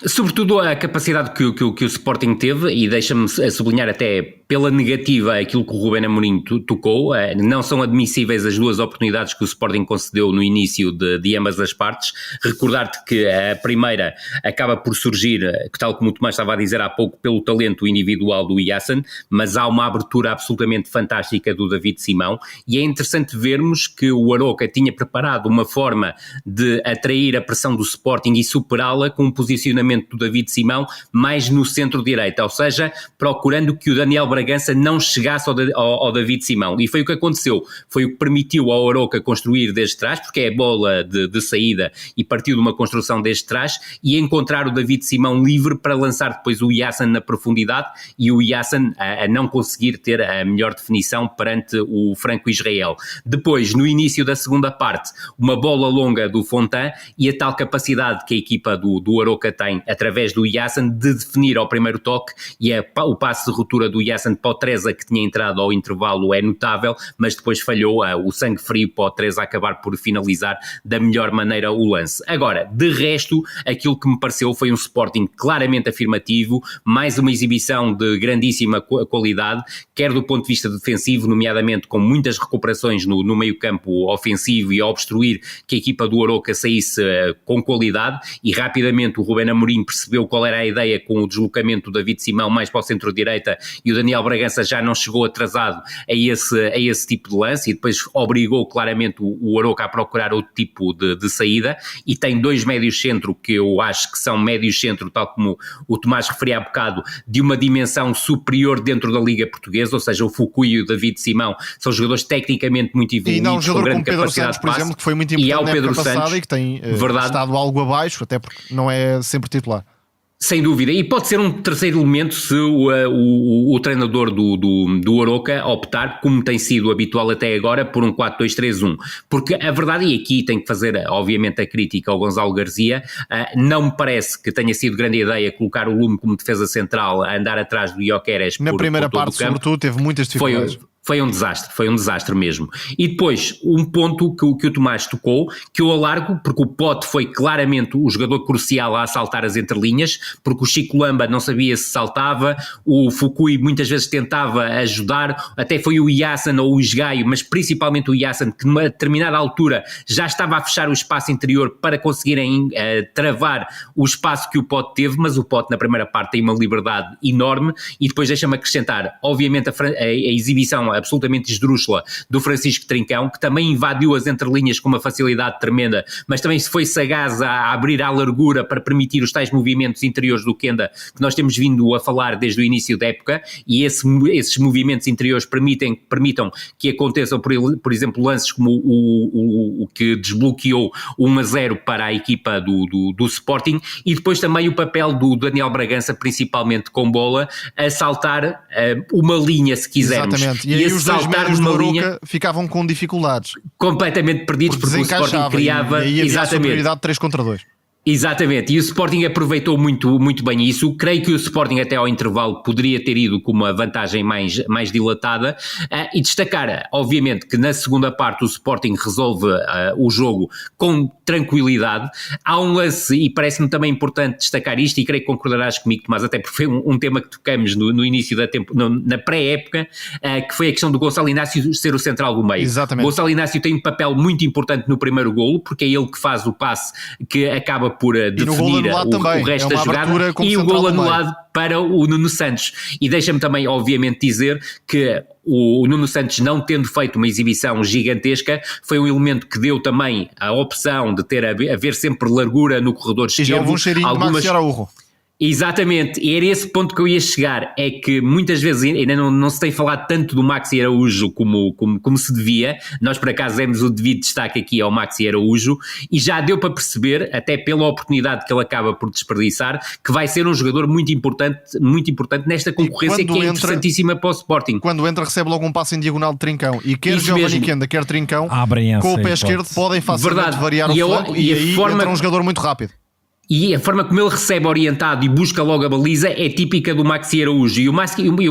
Sobretudo a capacidade que o Sporting teve, e deixa-me sublinhar até pela negativa aquilo que o Ruben Amorim tocou. Não são admissíveis as duas oportunidades que o Sporting concedeu no início de ambas as partes. Recordar-te que a primeira acaba por surgir, tal como o Tomás estava a dizer há pouco, pelo talento individual do Yassin, mas há uma abertura absolutamente fantástica do David Simão, e é interessante vermos que o Aroca tinha preparado uma forma de atrair a pressão do Sporting e superá-la com um posicionamento do David Simão mais no centro-direita, ou seja, procurando que o Daniel Bragança não chegasse ao David Simão, e foi o que aconteceu, foi o que permitiu ao Aroca construir desde trás, porque é a bola de saída e partiu de uma construção desde trás, e encontrar o David Simão livre para lançar depois o Yassin na profundidade, e o Yassin a não conseguir ter a melhor definição perante o franco-israel. Depois, no início da segunda parte, uma bola longa do Fontan e a tal capacidade que a equipa do Aroca tem, através do Yassin, de definir ao primeiro toque, e o passe de ruptura do Yassin para o Treza, que tinha entrado ao intervalo, é notável, mas depois falhou o sangue frio para o Treza acabar por finalizar da melhor maneira o lance. Agora, de resto, aquilo que me pareceu foi um Sporting claramente afirmativo, mais uma exibição de grandíssima qualidade, quer do ponto de vista defensivo, nomeadamente com muitas recuperações no meio-campo ofensivo e a obstruir que a equipa do Aroca saísse com qualidade, e rapidamente o Ruben Amorim percebeu qual era a ideia com o deslocamento do David Simão mais para o centro-direita, e o Daniel Bragança já não chegou atrasado a esse tipo de lance, e depois obrigou claramente o Aroca a procurar outro tipo de saída, e tem dois médios-centro que eu acho que são médios-centro, tal como o Tomás referia há bocado, de uma dimensão superior dentro da Liga Portuguesa, ou seja, o Foucault e o David Simão são jogadores tecnicamente muito evoluídos, e não um jogador com grande como Pedro capacidade Santos, de por passe, exemplo, que foi muito importante na época passada e que tem estado algo abaixo, até porque não é sempre titular. Sem dúvida, e pode ser um terceiro elemento se o treinador do Aroca optar, como tem sido habitual até agora, por um 4-2-3-1, porque a verdade, e aqui tem que fazer obviamente a crítica ao Gonçalo Garcia, não me parece que tenha sido grande ideia colocar o Lume como defesa central a andar atrás do Gyökeres na primeira parte, sobretudo, teve muitas dificuldades. Foi um desastre mesmo. E depois, um ponto que o Tomás tocou, que eu alargo, porque o Pote foi claramente o jogador crucial a assaltar as entrelinhas, porque o Chico Lamba não sabia se saltava, o Fukui muitas vezes tentava ajudar, até foi o Yassin ou o Esgaio, mas principalmente o Yassin, que numa determinada altura já estava a fechar o espaço interior para conseguirem travar o espaço que o Pote teve, mas o Pote na primeira parte tem uma liberdade enorme, e depois deixa-me acrescentar, obviamente a exibição absolutamente esdrúxula do Francisco Trincão, que também invadiu as entrelinhas com uma facilidade tremenda, mas também se foi sagaz a abrir à largura para permitir os tais movimentos interiores do Kenda, que nós temos vindo a falar desde o início da época, e esses movimentos interiores permitam que aconteçam, por exemplo, lances como o que desbloqueou 1-0 para a equipa do Sporting, e depois também o papel do Daniel Bragança, principalmente com bola, a saltar uma linha, se quisermos. Exatamente. E aí os dois médios do Aroca ficavam com dificuldades. Completamente perdidos, porque o Sporting criava... E havia a superioridade de 3 contra 2. Exatamente, e o Sporting aproveitou muito, muito bem isso. Creio que o Sporting até ao intervalo poderia ter ido com uma vantagem mais dilatada, e destacar, obviamente, que na segunda parte o Sporting resolve o jogo com tranquilidade. Há um lance, e parece-me também importante destacar isto, e creio que concordarás comigo, Tomás, até porque foi um tema que tocamos no início da na pré-época, que foi a questão do Gonçalo Inácio ser o central do meio. Exatamente. Gonçalo Inácio tem um papel muito importante no primeiro golo, porque é ele que faz o passe que acaba por definir o resto da jogada, e o golo anulado para o Nuno Santos. E deixa-me também, obviamente, dizer que o Nuno Santos, não tendo feito uma exibição gigantesca, foi um elemento que deu também a opção de haver sempre largura no corredor esquerdo. E já houve um cheirinho de Maxi Araújo. Exatamente, e era esse ponto que eu ia chegar, é que muitas vezes ainda não se tem falado tanto do Maxi Araújo como se devia. Nós por acaso demos o devido destaque aqui ao Maxi Araújo, e já deu para perceber, até pela oportunidade que ele acaba por desperdiçar, que vai ser um jogador muito importante nesta concorrência que é interessantíssima para o Sporting. Quando entra recebe logo um passo em diagonal de Trincão, e quer Giovanni Kenda, quer Trincão, com o pé esquerdo podem facilmente variar o flanco, e aí entra um jogador muito rápido. E a forma como ele recebe orientado e busca logo a baliza é típica do Maxi Araújo. E o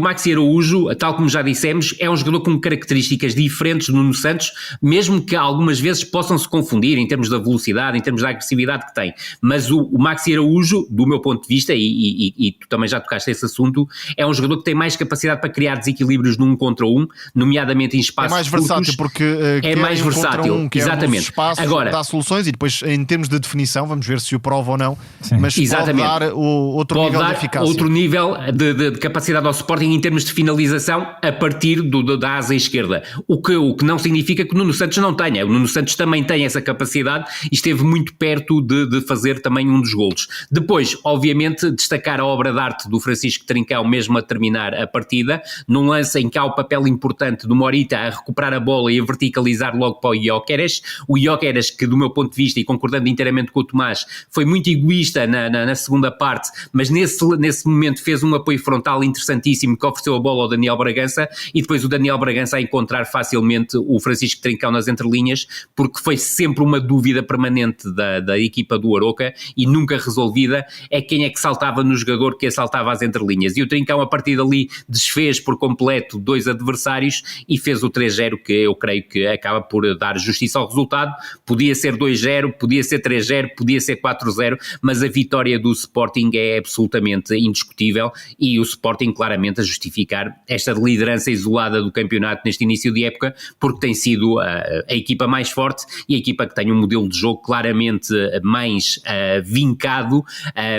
Maxi Araújo, tal como já dissemos, é um jogador com características diferentes do Nuno Santos, mesmo que algumas vezes possam se confundir em termos da velocidade, em termos da agressividade que tem. Mas o Maxi Araújo, do meu ponto de vista, e tu também já tocaste esse assunto, é um jogador que tem mais capacidade para criar desequilíbrios num contra um, nomeadamente em espaços curtos. É mais versátil, porque é mais versátil, exatamente. Espaços, agora dá soluções e depois, em termos de definição, vamos ver se o prova ou não. Sim. Mas exatamente. Pode dar outro nível de eficácia. Outro nível de capacidade ao Sporting em termos de finalização a partir da asa esquerda. O que não significa que o Nuno Santos não tenha. O Nuno Santos também tem essa capacidade e esteve muito perto de fazer também um dos golos. Depois, obviamente, destacar a obra de arte do Francisco Trincão mesmo a terminar a partida, num lance em que há o papel importante do Morita a recuperar a bola e a verticalizar logo para o Gyökeres. O Gyökeres, que do meu ponto de vista, e concordando inteiramente com o Tomás, foi muito egoísta na segunda parte, mas nesse momento fez um apoio frontal interessantíssimo que ofereceu a bola ao Daniel Bragança e depois o Daniel Bragança a encontrar facilmente o Francisco Trincão nas entrelinhas, porque foi sempre uma dúvida permanente da equipa do Aroca e nunca resolvida, é quem é que saltava no jogador que assaltava as entrelinhas. E o Trincão a partir dali desfez por completo 2 adversários e fez o 3-0, que eu creio que acaba por dar justiça ao resultado. Podia ser 2-0, podia ser 3-0, podia ser 4-0, mas a vitória do Sporting é absolutamente indiscutível e o Sporting claramente a justificar esta liderança isolada do campeonato neste início de época, porque tem sido a equipa mais forte e a equipa que tem um modelo de jogo claramente mais vincado,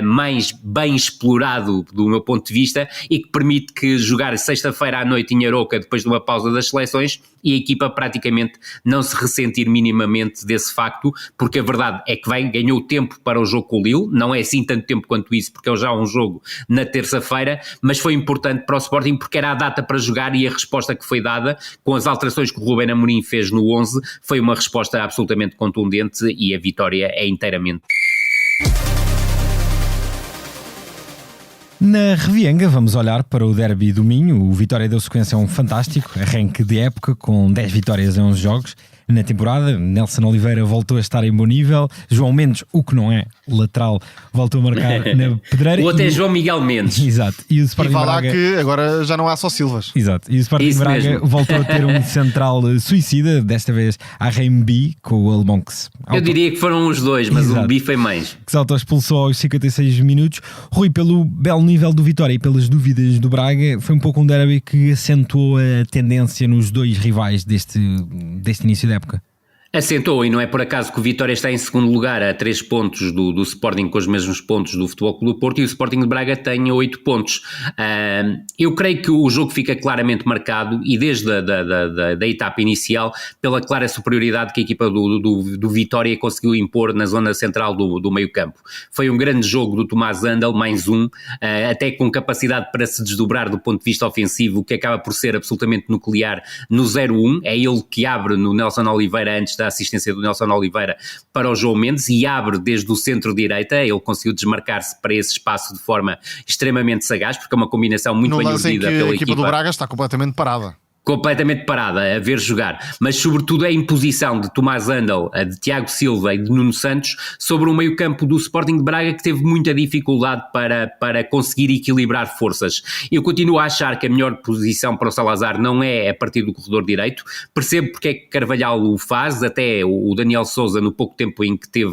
mais bem explorado do meu ponto de vista e que permite que jogar sexta-feira à noite em Aroca depois de uma pausa das seleções e a equipa praticamente não se ressentir minimamente desse facto, porque a verdade é que ganhou tempo para o jogo com o Lille, não é assim tanto tempo quanto isso, porque é já um jogo na terça-feira, mas foi importante para o Sporting porque era a data para jogar e a resposta que foi dada, com as alterações que o Ruben Amorim fez no 11, foi uma resposta absolutamente contundente e a vitória é inteiramente. Na Revienga vamos olhar para o derby do Minho. O Vitória deu sequência a um fantástico arranque de época com 10 vitórias em 11 jogos na temporada. Nelson Oliveira voltou a estar em bom nível. João Mendes, o que não é lateral, voltou a marcar na pedreira. O outro é João Miguel Mendes. Exato. E o Sporting Braga, que agora já não há só Silvas. Exato. E o Sporting Braga mesmo voltou a ter um central suicida, desta vez a Rembi, com o alemão que se... Eu diria que foram os dois, mas Exato. o Bi foi mais. Que se auto-expulsou aos 56 minutos. Rui, pelo belo nível do Vitória e pelas dúvidas do Braga, foi um pouco um derby que acentuou a tendência nos dois rivais deste início da época. Assentou, e não é por acaso que o Vitória está em segundo lugar a 3 pontos do Sporting, com os mesmos pontos do Futebol Clube do Porto, e o Sporting de Braga tem 8 pontos. Eu creio que o jogo fica claramente marcado, e desde a etapa inicial, pela clara superioridade que a equipa do Vitória conseguiu impor na zona central do meio campo. Foi um grande jogo do Tomás Andal, mais um, até com capacidade para se desdobrar do ponto de vista ofensivo, que acaba por ser absolutamente nuclear no 0-1, é ele que abre no Nelson Oliveira antes da assistência do Nelson Oliveira para o João Mendes e abre desde o centro-direita. Ele conseguiu desmarcar-se para esse espaço de forma extremamente sagaz, porque é uma combinação muito bem urdida pela a equipa do Braga está completamente parada. Completamente parada a ver jogar, mas sobretudo a imposição de Tomás Andal, de Tiago Silva e de Nuno Santos sobre o meio campo do Sporting de Braga, que teve muita dificuldade para conseguir equilibrar forças. Eu continuo a achar que a melhor posição para o Salazar não é a partir do corredor direito. Percebo porque é que Carvalhal o faz, até o Daniel Sousa, no pouco tempo em que esteve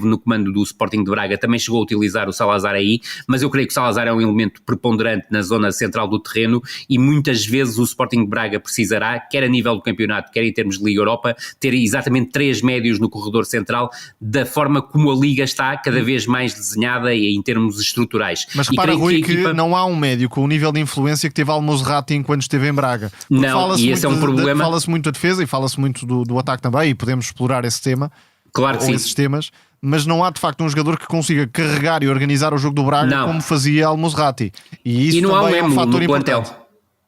no comando do Sporting de Braga, também chegou a utilizar o Salazar aí, mas eu creio que o Salazar é um elemento preponderante na zona central do terreno e muitas vezes o Sporting de Braga precisará, quer a nível do campeonato, quer em termos de Liga Europa, ter exatamente 3 médios no corredor central, da forma como a Liga está cada vez mais desenhada e em termos estruturais. Mas repara, Rui, que não há um médio com o nível de influência que teve Al-Mozrati enquanto esteve em Braga. Porque não, e esse é um problema. Fala-se muito da defesa e fala-se muito do ataque também, e podemos explorar esse tema, claro que sim, esses temas, mas não há de facto um jogador que consiga carregar e organizar o jogo do Braga como fazia Al-Mozrati. E isso não também há é um fator no importante. plantel.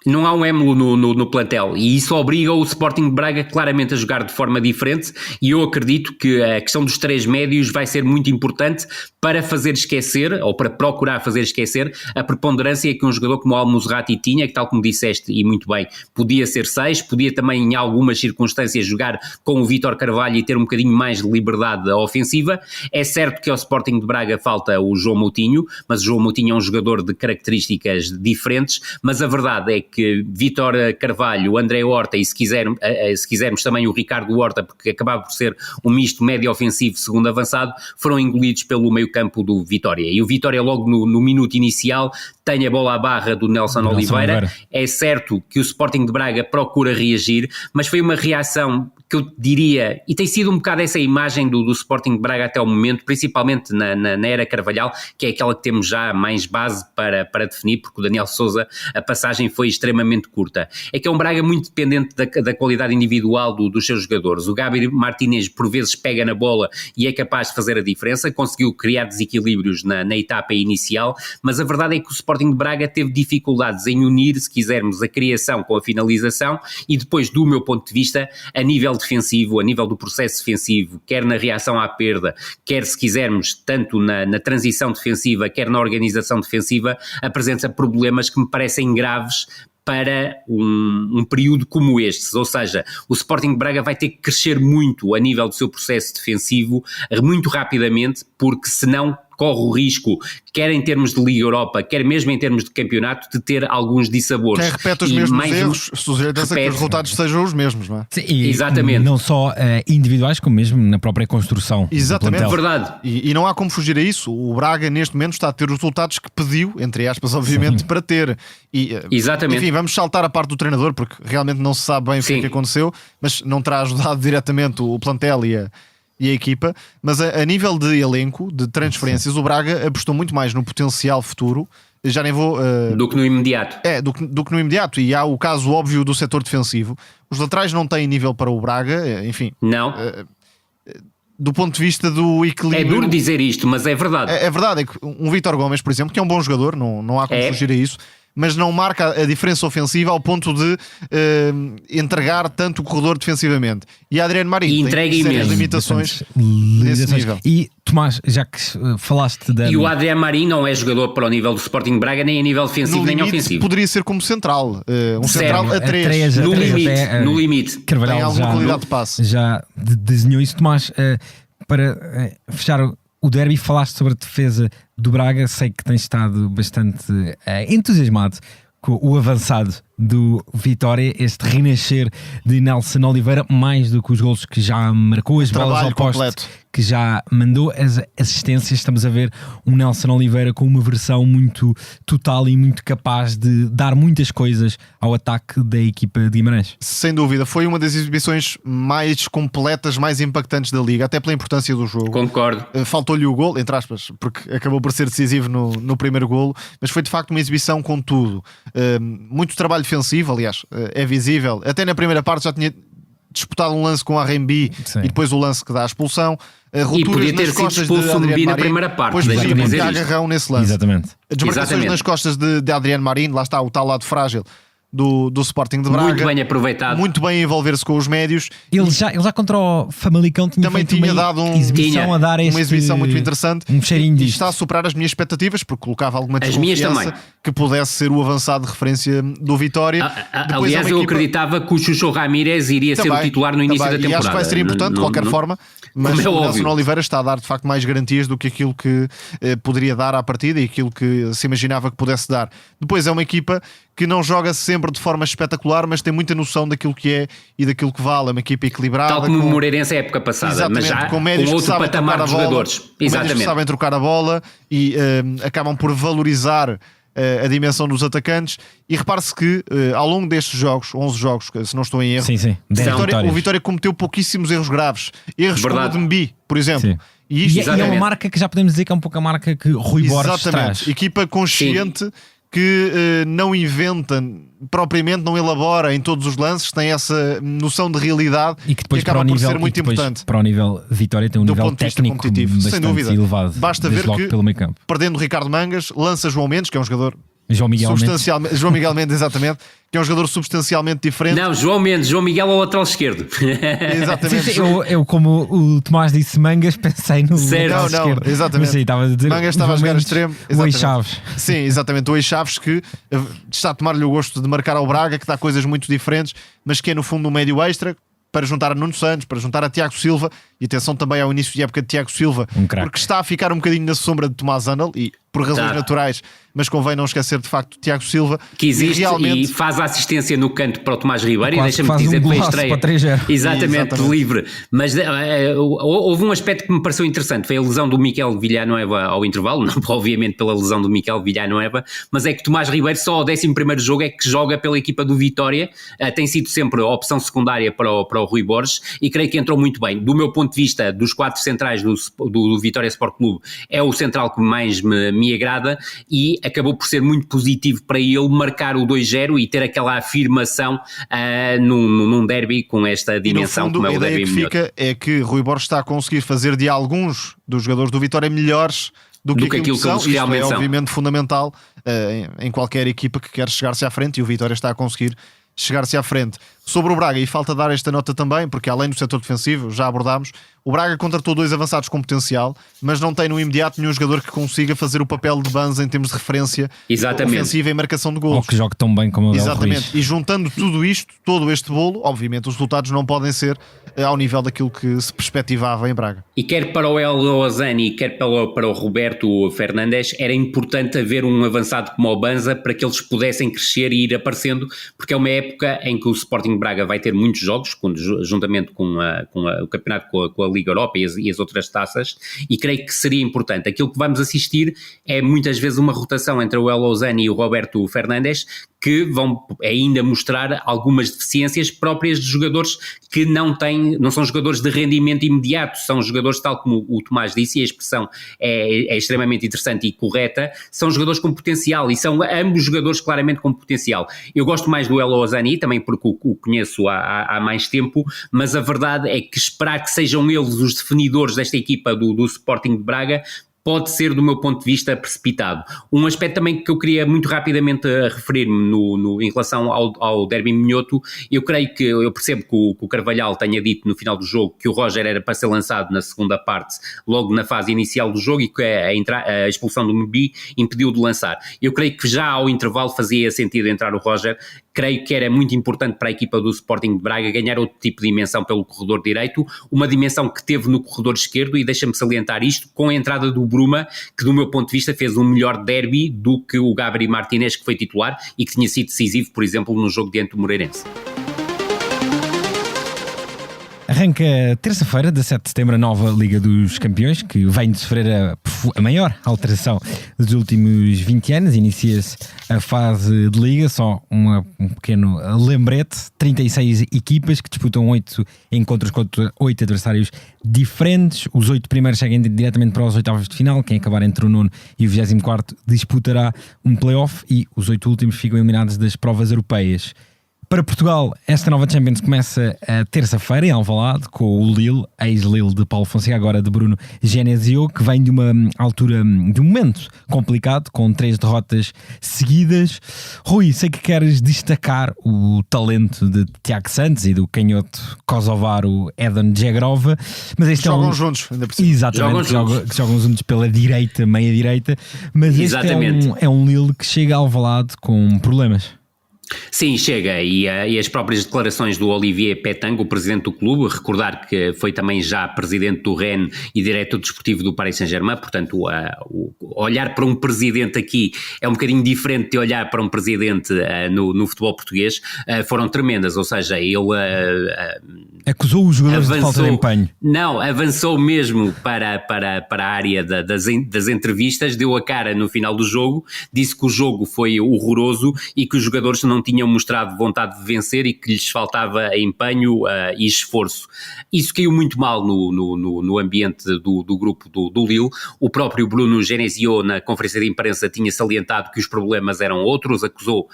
Não há um émulo no plantel, e isso obriga o Sporting de Braga claramente a jogar de forma diferente, e eu acredito que a questão dos 3 médios vai ser muito importante para fazer esquecer, ou para procurar fazer esquecer, a preponderância que um jogador como o Al-Musrati tinha, que, tal como disseste e muito bem, podia ser 6, podia também em algumas circunstâncias jogar com o Vítor Carvalho e ter um bocadinho mais de liberdade ofensiva. É certo que ao Sporting de Braga falta o João Moutinho, mas o João Moutinho é um jogador de características diferentes, mas a verdade é que Vítor Carvalho, o André Horta e se quisermos também o Ricardo Horta, porque acabava por ser um misto médio ofensivo segundo avançado, foram engolidos pelo meio campo do Vitória, e o Vitória logo no minuto inicial tem a bola à barra do Nelson Oliveira. É certo que o Sporting de Braga procura reagir, mas foi uma reação que eu diria, e tem sido um bocado essa imagem do Sporting de Braga até o momento, principalmente na era Carvalhal, que é aquela que temos já mais base para definir, porque o Daniel Sousa, a passagem foi extremamente curta. É que é um Braga muito dependente da qualidade individual dos seus jogadores. O Gabi Martínez por vezes pega na bola e é capaz de fazer a diferença, conseguiu criar desequilíbrios na etapa inicial, mas a verdade é que o Sporting de Braga teve dificuldades em unir, se quisermos, a criação com a finalização, e depois, do meu ponto de vista, a nível defensivo, a nível do processo defensivo, quer na reação à perda, quer, se quisermos, tanto na transição defensiva, quer na organização defensiva, apresenta problemas que me parecem graves para um período como este. Ou seja, o Sporting de Braga vai ter que crescer muito a nível do seu processo defensivo, muito rapidamente, porque senão corre o risco, quer em termos de Liga Europa, quer mesmo em termos de campeonato, de ter alguns dissabores. Quem repete os mesmos erros, sujeita-se a que os resultados sejam os mesmos, não é? Sim, e exatamente. Não só individuais, como mesmo na própria construção. Exatamente. É verdade. E não há como fugir a isso. O Braga, neste momento, está a ter os resultados que pediu, entre aspas, obviamente, para ter. Exatamente. Enfim, vamos saltar a parte do treinador, porque realmente não se sabe bem o que é que aconteceu, mas não terá ajudado diretamente o plantel e a equipa, mas a nível de elenco, de transferências, o Braga apostou muito mais no potencial futuro, já nem vou... do que no imediato. Do que no imediato, e há o caso óbvio do setor defensivo. Os laterais não têm nível para o Braga, enfim... Não. Do ponto de vista do equilíbrio... É duro dizer isto, mas é verdade. É verdade, é que um Vítor Gomes, por exemplo, que é um bom jogador, não há como fugir a isso, mas não marca a diferença ofensiva ao ponto de entregar tanto o corredor defensivamente. E Adriano Marinho tem sérias limitações nesse nível. E Tomás, já que falaste da... E o Adriano Marinho não é jogador para o nível do Sporting de Braga, nem a nível defensivo, nem ofensivo. Poderia ser como central, central a 3. No limite. Carvalhal tem alguma qualidade de passe. Já desenhou isso. Tomás, para fechar o derby, falaste sobre a defesa do Braga. Sei que tens estado bastante entusiasmado com o avançado do Vitória, este renascer de Nelson Oliveira, mais do que os golos que já marcou, as bolas ao poste que já mandou, as assistências. Estamos a ver um Nelson Oliveira com uma versão muito total e muito capaz de dar muitas coisas ao ataque da equipa de Guimarães. Sem dúvida, foi uma das exibições mais completas, mais impactantes da Liga, até pela importância do jogo. Concordo. Faltou-lhe o gol, entre aspas, porque acabou por ser decisivo no primeiro golo, mas foi de facto uma exibição com tudo. Muito trabalho defensivo, aliás, é visível. Até na primeira parte já tinha disputado um lance com a Rembi e depois o lance que dá a expulsão. E podia ter sido expulso no na primeira parte. Pois podia, porque há agarrão nesse lance. Exatamente. Desmarcações nas costas de Adriano Marinho, lá está o tal lado frágil do Sporting de Braga. Muito bem aproveitado. Muito bem a envolver-se com os médios. Ele já contra o Famalicão também tinha dado uma exibição muito interessante. Um cheirinho disto. E está a superar as minhas expectativas, porque colocava alguma desconfiança que pudesse ser o avançado de referência do Vitória. Aliás, eu acreditava que o Chucho Ramírez iria ser o titular no início da temporada. E acho que vai ser importante de qualquer forma, mas o Nelson Oliveira está a dar de facto mais garantias do que aquilo que poderia dar à partida e aquilo que se imaginava que pudesse dar. Depois é uma equipa que não joga sempre de forma espetacular, mas tem muita noção daquilo que é e daquilo que vale. É uma equipa equilibrada. Tal como o Moreirense a época passada, mas já com outro patamar de jogadores. Exatamente. Sabem trocar a bola e acabam por valorizar a dimensão dos atacantes. E repare-se que ao longo destes jogos, 11 jogos, se não estou em erro, o Vitória cometeu pouquíssimos erros graves. Erros como o de Mbi, por exemplo. Sim. E é uma marca que já podemos dizer que é um pouco a marca que Rui Borges traz. Equipa consciente. Sim. Que não inventa propriamente, não elabora em todos os lances, tem essa noção de realidade e que depois acaba por ser muito importante. Para o nível Vitória tem um nível técnico bastante elevado. Basta ver que, pelo meio campo. perdendo o Ricardo Mangas, lança João Mendes, que é um jogador João Miguel Mendes. substancialmente, João Miguel Mendes, exatamente, que é um jogador substancialmente diferente. Não, João Mendes, João Miguel ao lateral esquerdo. Exatamente. Sim, eu, como o Tomás disse Mangas, pensei no Certo. lateral Não, esquerdo. exatamente. Mas sim, estava a dizer Mangas estava a jogar extremo. O Exatamente. Eixaves. Sim, exatamente. O Eixaves que está a tomar-lhe o gosto de marcar ao Braga, que dá coisas muito diferentes, mas que é no fundo um médio extra para juntar a Nuno Santos, para juntar a Tiago Silva, e atenção também ao início de época de Tiago Silva, porque está a ficar um bocadinho na sombra de Tomás Anel, e por razões naturais, mas convém não esquecer de facto Tiago Silva, que existe realmente... e faz a assistência no canto para o Tomás Ribeiro, e Quase deixa-me dizer que foi estreia. Para 3-0. Exatamente, livre. Mas houve um aspecto que me pareceu interessante, foi a lesão do Miquel Villanueva ao intervalo, não obviamente pela lesão do Miquel Villanueva, mas é que Tomás Ribeiro só ao 11º jogo é que joga pela equipa do Vitória, tem sido sempre a opção secundária para o Rui Borges, e creio que entrou muito bem. Do meu ponto de vista, dos 4 centrais do Vitória Sport Clube, é o central que mais me agrada, e acabou por ser muito positivo para ele marcar o 2-0 e ter aquela afirmação num derby com esta dimensão. E no fundo, como é a o ideia derby que fica é que Rui Borges está a conseguir fazer de alguns dos jogadores do Vitória melhores do que aquilo que são. Isto é obviamente fundamental em qualquer equipa que quer chegar-se à frente, e o Vitória está a conseguir chegar-se à frente. Sobre o Braga, e falta dar esta nota também, porque além do setor defensivo, já abordámos, o Braga contratou 2 avançados com potencial, mas não tem no imediato nenhum jogador que consiga fazer o papel de Banza em termos de referência ofensiva e marcação de golos. Ou que jogue tão bem como o Abel Exatamente, Ruiz. e juntando tudo isto, todo este bolo, obviamente os resultados não podem ser ao nível daquilo que se perspectivava em Braga. E quer para o El Ozani, quer para o Roberto Fernandes, era importante haver um avançado como o Banza para que eles pudessem crescer e ir aparecendo, porque é uma época em que o Sporting Braga vai ter muitos jogos, juntamente com o campeonato, com a Liga Europa e as outras taças, e creio que seria importante. Aquilo que vamos assistir é muitas vezes uma rotação entre o El Ozani e o Roberto Fernandes, que vão ainda mostrar algumas deficiências próprias de jogadores que não são jogadores de rendimento imediato, são jogadores, tal como o Tomás disse, e a expressão é extremamente interessante e correta, são jogadores com potencial, e são ambos jogadores claramente com potencial. Eu gosto mais do El Ozani, também porque o conheço há mais tempo, mas a verdade é que esperar que sejam eles os definidores desta equipa do Sporting de Braga pode ser, do meu ponto de vista, precipitado. Um aspecto também que eu queria muito rapidamente referir-me em relação ao derby minhoto, eu percebo que o Carvalhal tenha dito no final do jogo que o Roger era para ser lançado na segunda parte, logo na fase inicial do jogo, e que a expulsão do Mebi impediu de lançar. Eu creio que já ao intervalo fazia sentido entrar o Roger. Creio que era muito importante para a equipa do Sporting de Braga ganhar outro tipo de dimensão pelo corredor direito, uma dimensão que teve no corredor esquerdo, e deixa-me salientar isto, com a entrada do Bruma, que do meu ponto de vista fez um melhor derby do que o Gabriel Martinez, que foi titular e que tinha sido decisivo, por exemplo, no jogo diante do Moreirense. Arranca terça-feira, 17 de setembro, a nova Liga dos Campeões, que vem de sofrer a maior alteração dos últimos 20 anos. Inicia-se a fase de Liga, só um pequeno lembrete: 36 equipas que disputam 8 encontros contra 8 adversários diferentes. Os 8 primeiros seguem diretamente para os oitavos de final. Quem acabar entre o 9º e o 24º disputará um play-off, e os 8 últimos ficam eliminados das provas europeias. Para Portugal, esta nova Champions começa a terça-feira em Alvalade, com o Lille, ex-Lille de Paulo Fonseca, agora de Bruno Genesio, que vem de uma altura, de um momento complicado, com 3 derrotas seguidas. Rui, sei que queres destacar o talento de Tiago Santos e do canhoto kosovaro Edon Djegrova, mas este jogam juntos, ainda por cima. Exatamente, jogam juntos pela direita, meia-direita, mas Exatamente. Este é um Lille que chega a Alvalade com problemas. Sim, chega, e as próprias declarações do Olivier Pétangue, o presidente do clube, recordar que foi também já presidente do Rennes e diretor desportivo do Paris Saint-Germain, portanto olhar para um presidente aqui é um bocadinho diferente de olhar para um presidente no futebol português, foram tremendas, ou seja, ele acusou os jogadores de falta de empenho. Não, avançou mesmo para a área das entrevistas, deu a cara no final do jogo, disse que o jogo foi horroroso e que os jogadores não tinham mostrado vontade de vencer e que lhes faltava empenho e esforço. Isso caiu muito mal no ambiente do grupo do Lille. O próprio Bruno Genesio Genesio na conferência de imprensa tinha salientado que os problemas eram outros, acusou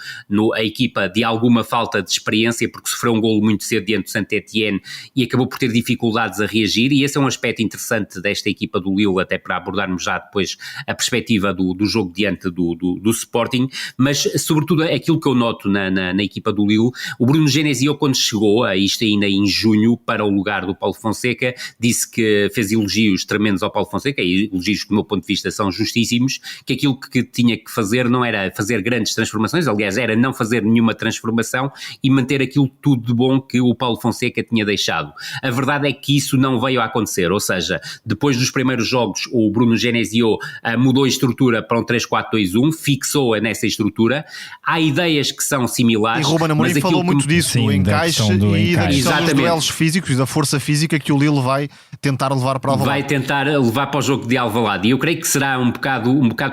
a equipa de alguma falta de experiência porque sofreu um golo muito cedo diante do Saint-Étienne e acabou por ter dificuldades a reagir, e esse é um aspecto interessante desta equipa do Lille, até para abordarmos já depois a perspectiva do jogo diante do Sporting, mas sobretudo aquilo que eu noto na equipa do Lille, o Bruno Genesio, quando chegou, isto ainda em junho, para o lugar do Paulo Fonseca, disse que fez elogios tremendos ao Paulo Fonseca, e elogios que do meu ponto de vista são justíssimos, que aquilo que tinha que fazer não era fazer grandes transformações, aliás era não fazer nenhuma transformação e manter aquilo tudo de bom que o Paulo Fonseca tinha deixado. A verdade é que isso não veio a acontecer, ou seja, depois dos primeiros jogos o Bruno Genesio mudou a estrutura para um 3-4-2-1, fixou-a nessa estrutura, há ideias que são similares. E Ruben Amorim falou muito disso, do encaixe e da questão dos duelos físicos e da força física que o Lille vai tentar levar para Alvalade. Vai tentar levar para o jogo de Alvalade, e eu creio que será um bocado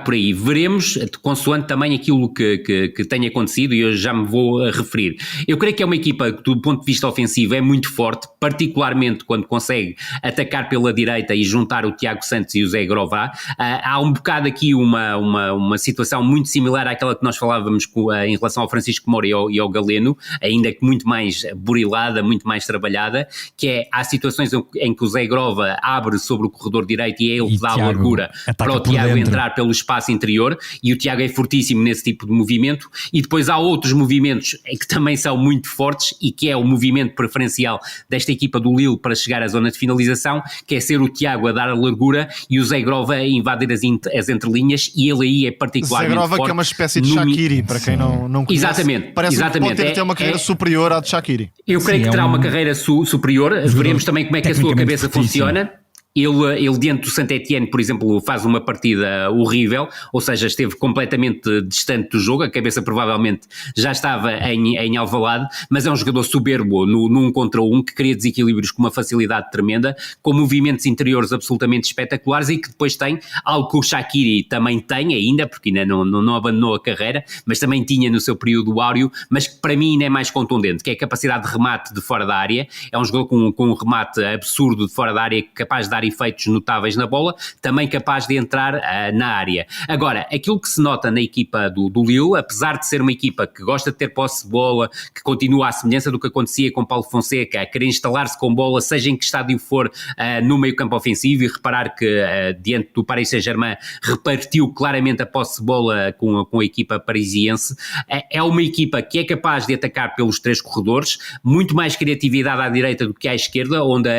por aí. Veremos, consoante também aquilo que tem acontecido, e eu já me vou referir. Eu creio que é uma equipa que, do ponto de vista ofensivo, é muito forte, particularmente quando consegue atacar pela direita e juntar o Tiago Santos e o Zé Grová. Há um bocado aqui uma situação muito similar àquela que nós falávamos em relação ao Francisco Moura e ao Galeno, ainda que muito mais burilada, muito mais trabalhada, que é, há situações em que o Zé Grova abre sobre o corredor direito e é ele que dá a largura para o Tiago entrar pelo espaço interior, e o Tiago é fortíssimo nesse tipo de movimento, e depois há outros movimentos que também são muito fortes e que é o movimento preferencial desta equipa do Lille para chegar à zona de finalização, que é ser o Tiago a dar a largura e o Zé Grova a invadir as entrelinhas, e ele aí é particularmente Zé Grova forte. Que é uma espécie de Shaqiri, para quem não conhece. Exatamente. Parece que pode ter uma carreira superior à de Shaqiri. Eu creio que terá uma carreira superior, veremos também como é que a sua cabeça funciona. Ele diante do Saint-Étienne, por exemplo, faz uma partida horrível, ou seja, esteve completamente distante do jogo, a cabeça provavelmente já estava em Alvalade, mas é um jogador soberbo no 1 contra 1, que cria desequilíbrios com uma facilidade tremenda, com movimentos interiores absolutamente espetaculares, e que depois tem algo que o Shaqiri também tem ainda, porque ainda não abandonou a carreira, mas também tinha no seu período áureo, mas que para mim ainda é mais contundente, que é a capacidade de remate de fora da área. É um jogador com um remate absurdo de fora da área, capaz de dar efeitos notáveis na bola, também capaz de entrar na área. Agora, aquilo que se nota na equipa do Lille, apesar de ser uma equipa que gosta de ter posse de bola, que continua à semelhança do que acontecia com Paulo Fonseca, a querer instalar-se com bola, seja em que estádio for, no meio campo ofensivo, e reparar que diante do Paris Saint-Germain repartiu claramente a posse de bola com a equipa parisiense, é uma equipa que é capaz de atacar pelos 3 corredores, muito mais criatividade à direita do que à esquerda, onde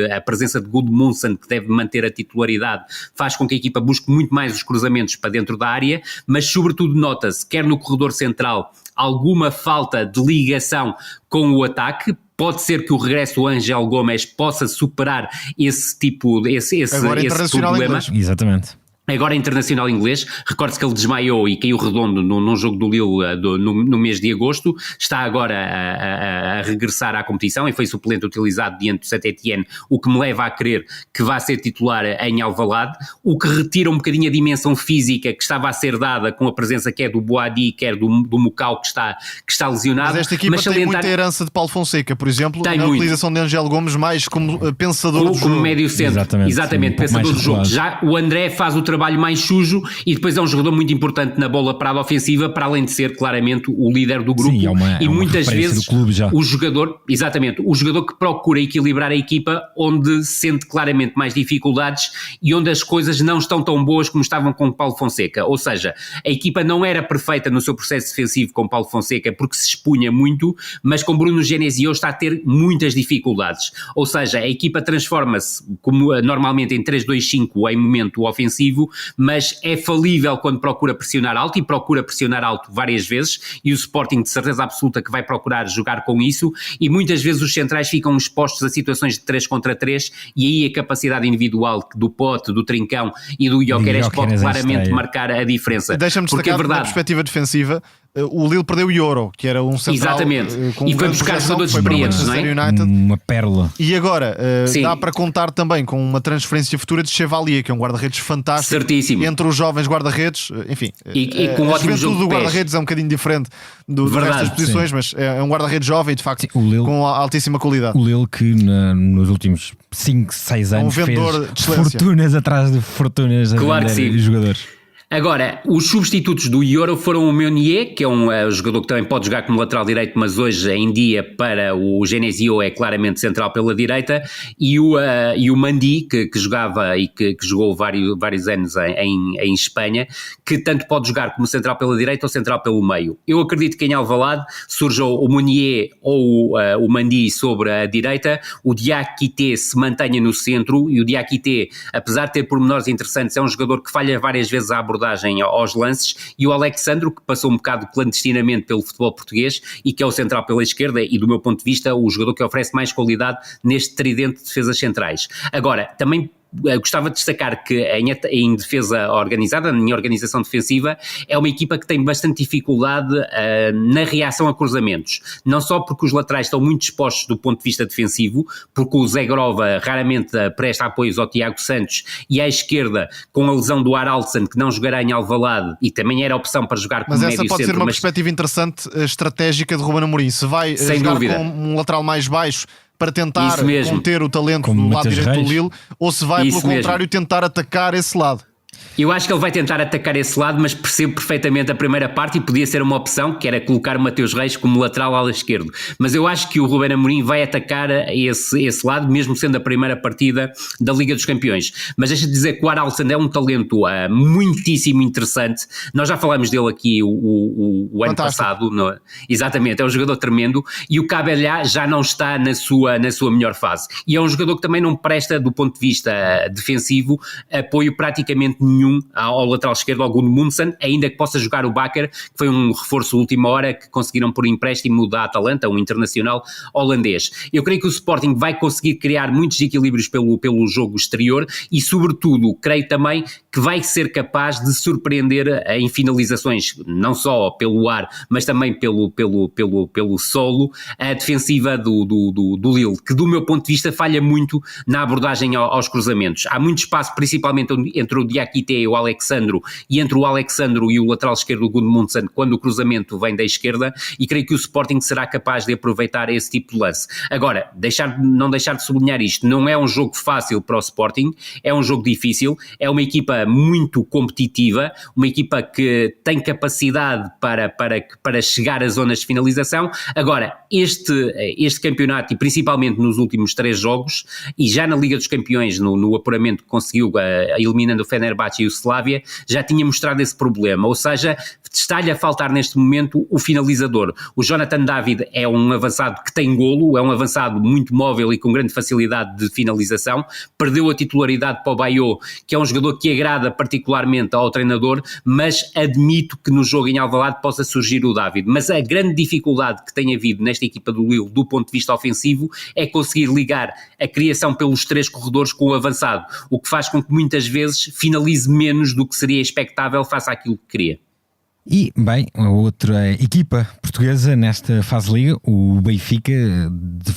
a presença de Gudmundsson, que deve manter a titularidade, faz com que a equipa busque muito mais os cruzamentos para dentro da área, mas sobretudo nota-se, quer no corredor central, alguma falta de ligação com o ataque. Pode ser que o regresso do Ángel Gomes possa superar esse problema. Exatamente. Agora internacional inglês, recorde-se que ele desmaiou e caiu redondo num jogo do Lille no mês de agosto, está agora a regressar à competição e foi suplente utilizado diante do Saint-Étienne, o que me leva a crer que vai ser titular em Alvalade, o que retira um bocadinho a dimensão física que estava a ser dada com a presença quer do Boadi, quer do Mukau, que está lesionado. Mas esta equipa tem muita herança de Paulo Fonseca, por exemplo, na utilização de Ángel Gomes mais como pensador do jogo. Como médio centro, exatamente pensador do jogo. Já o André faz o trabalho mais sujo e depois é um jogador muito importante na bola parada ofensiva, para além de ser claramente o líder do grupo. Sim, e muitas vezes o jogador que procura equilibrar a equipa onde sente claramente mais dificuldades e onde as coisas não estão tão boas como estavam com Paulo Fonseca. Ou seja, a equipa não era perfeita no seu processo defensivo com Paulo Fonseca porque se expunha muito, mas com Bruno Genesio está a ter muitas dificuldades. Ou seja, a equipa transforma-se como normalmente em 3-2-5 em momento ofensivo, mas é falível quando procura pressionar alto, e procura pressionar alto várias vezes, e o Sporting de certeza absoluta que vai procurar jogar com isso, e muitas vezes os centrais ficam expostos a situações de 3 contra 3, e aí a capacidade individual do Pote, do Trincão e do Gyökeres pode claramente marcar a diferença. Deixa-me destacar, na perspectiva defensiva, o Lille perdeu o Euro, que era um central. Exatamente. Com E foi grande buscar projeção, jogadores foi para o experientes, não é? Manchester United. Uma pérola. E agora Sim. dá para contar também com uma transferência futura de Chevalier, que é um guarda-redes fantástico. Certíssimo. Entre os jovens guarda-redes, enfim, E com a ótimo jogo juventude de do pés. guarda-redes é um bocadinho diferente do resto Verdade, das posições, mas é um guarda-redes jovem, de facto, Sim, o Lille- com altíssima qualidade. O Lille que nos últimos 5, 6 anos vendedor fez de excelência. fortunas atrás de fortunas a Claro que vender sim. jogadores. Agora, os substitutos do Euro foram o Meunier, que é um jogador que também pode jogar como lateral direito, mas hoje em dia para o Genesio é claramente central pela direita, e o Mandi, que jogava e que jogou vários anos em Espanha, que tanto pode jogar como central pela direita ou central pelo meio. Eu acredito que em Alvalade surja o Meunier ou o Mandi sobre a direita, o Diakité se mantenha no centro, e o Diakité, apesar de ter pormenores interessantes, é um jogador que falha várias vezes a abordagem aos lances, e o Alexandro, que passou um bocado clandestinamente pelo futebol português e que é o central pela esquerda e, do meu ponto de vista, o jogador que oferece mais qualidade neste tridente de defesas centrais. Agora, também gostava de destacar que em defesa organizada, em organização defensiva, é uma equipa que tem bastante dificuldade na reação a cruzamentos. Não só porque os laterais estão muito expostos do ponto de vista defensivo, porque o Zé Grova raramente presta apoios ao Tiago Santos, e à esquerda, com a lesão do Araldsen, que não jogará em Alvalade, e também era opção para jogar como Mas médio essa pode centro, ser uma perspectiva interessante, estratégica de Ruben Amorim. Se vai Sem jogar dúvida. com um lateral mais baixo para tentar Isso mesmo. conter o talento Como do lado Matheus direito do Reis. Lille, ou se vai, Isso pelo mesmo. contrário, tentar atacar esse lado. Eu acho que ele vai tentar atacar esse lado, mas percebo perfeitamente a primeira parte, e podia ser uma opção, que era colocar o Matheus Reis como lateral ao esquerdo. Mas eu acho que o Ruben Amorim vai atacar esse lado, mesmo sendo a primeira partida da Liga dos Campeões. Mas deixa de dizer que o Araldsen é um talento muitíssimo interessante. Nós já falámos dele aqui o ano Fantástico. passado. Exatamente, é um jogador tremendo, e o Cabelhá já não está na sua melhor fase. E é um jogador que também não presta, do ponto de vista defensivo, apoio praticamente nenhum ao lateral esquerdo, ao Gudmundsson, ainda que possa jogar o Bakker, que foi um reforço de última hora que conseguiram por empréstimo da Atalanta, um internacional holandês. Eu creio que o Sporting vai conseguir criar muitos equilíbrios pelo jogo exterior, e sobretudo creio também que vai ser capaz de surpreender em finalizações, não só pelo ar, mas também pelo solo, a defensiva do Lille, que do meu ponto de vista falha muito na abordagem aos cruzamentos. Há muito espaço, principalmente entre o Diakité e o Alexandro, e entre o Alexandro e o lateral esquerdo, o Gudmundsson, quando o cruzamento vem da esquerda, e creio que o Sporting será capaz de aproveitar esse tipo de lance. Agora, não deixar de sublinhar isto, não é um jogo fácil para o Sporting, é um jogo difícil, é uma equipa muito competitiva, uma equipa que tem capacidade para chegar às zonas de finalização. Agora, este campeonato, e principalmente nos últimos 3 jogos, e já na Liga dos Campeões, no apuramento que conseguiu, eliminando o Fenerbahçe e o Slavia, já tinha mostrado esse problema, ou seja, está-lhe a faltar neste momento o finalizador. O Jonathan David é um avançado que tem golo, é um avançado muito móvel e com grande facilidade de finalização, perdeu a titularidade para o Bayo, que é um jogador que agrada particularmente ao treinador, mas admito que no jogo em Alvalade possa surgir o David. Mas a grande dificuldade que tem havido nesta equipa do Lille, do ponto de vista ofensivo, é conseguir ligar a criação pelos 3 corredores com o avançado, o que faz com que muitas vezes finalize menos do que seria expectável face àquilo que queria. E, bem, a outra equipa portuguesa nesta fase de Liga, o Benfica,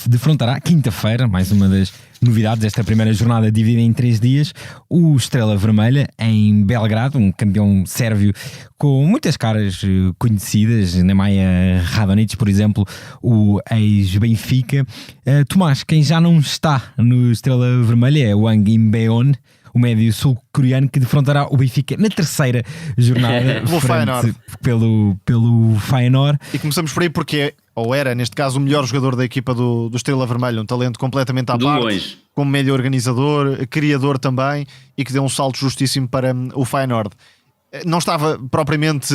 defrontará quinta-feira, mais uma das novidades desta primeira jornada dividida em 3 dias, o Estrela Vermelha em Belgrado, um campeão sérvio com muitas caras conhecidas, Nemanja Radonjic, por exemplo, o ex-Benfica. Tomás, quem já não está no Estrela Vermelha é o Hwang In-beon, o médio sul-coreano, que defrontará o Benfica na terceira jornada pelo Feyenoord. E começamos por aí porque era, neste caso, o melhor jogador da equipa do Estrela Vermelha, um talento completamente à parte, longe, como médio organizador, criador também, e que deu um salto justíssimo para o Feyenoord. Não estava propriamente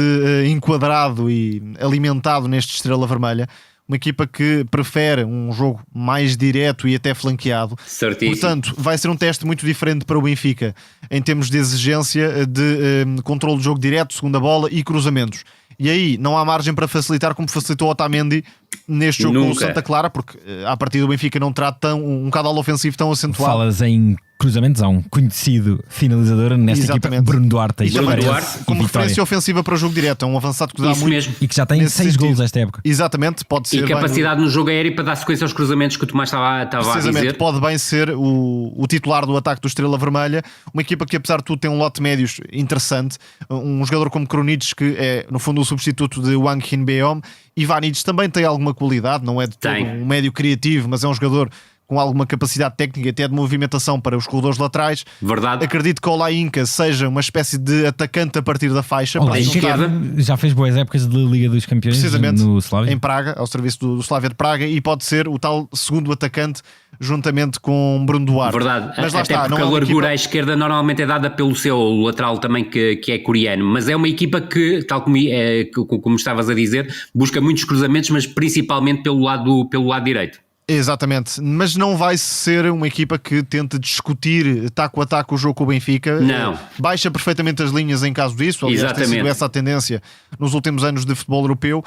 enquadrado e alimentado neste Estrela Vermelha, uma equipa que prefere um jogo mais direto e até flanqueado. Certíssimo. Portanto, vai ser um teste muito diferente para o Benfica em termos de exigência de controle do jogo direto, segunda bola e cruzamentos. E aí não há margem para facilitar como facilitou o Otamendi neste jogo com o Nunca. Santa Clara, porque a partir do Benfica não terá um caudal ofensivo tão acentuado. Falas em cruzamentos, há um conhecido finalizador nesta Exatamente. equipa, Bruno Duarte, E também Duarte, como Vitória. referência ofensiva para o jogo direto, é um avançado que dá Isso muito. mesmo. E que já tem Nesse 6 sentido. golos esta época. Exatamente, pode ser E bem capacidade no jogo aéreo para dar sequência aos cruzamentos que o Tomás estava a precisamente, dizer. pode bem ser o titular do ataque do Estrela Vermelha, uma equipa que apesar de tudo tem um lote de médios interessante, um jogador como Krunic, que é no fundo o substituto de Wang Hin-beom. Ivanic também tem alguma qualidade, não é de todo Tem. um médio criativo, mas é um jogador com alguma capacidade técnica e até de movimentação para os corredores laterais. Verdade. Acredito que o Ola Inca seja uma espécie de atacante a partir da faixa. Olá, para Inca. juntar- esquerda. já fez boas épocas de Liga dos Campeões precisamente no Slavia. em Praga, ao serviço do Slavia de Praga, e pode ser o tal segundo atacante juntamente com Bruno Duarte. Verdade, Mas lá até está, porque não é a uma largura à equipa... esquerda normalmente é dada pelo seu lateral também que é coreano, mas é uma equipa que, tal como estavas a dizer, busca muitos cruzamentos, mas principalmente pelo lado direito. Exatamente, mas não vai ser uma equipa que tente discutir taco a taco o jogo com o Benfica. Não. Baixa perfeitamente as linhas em caso disso. Aliás, tem Exatamente. sido essa a tendência nos últimos anos de futebol europeu.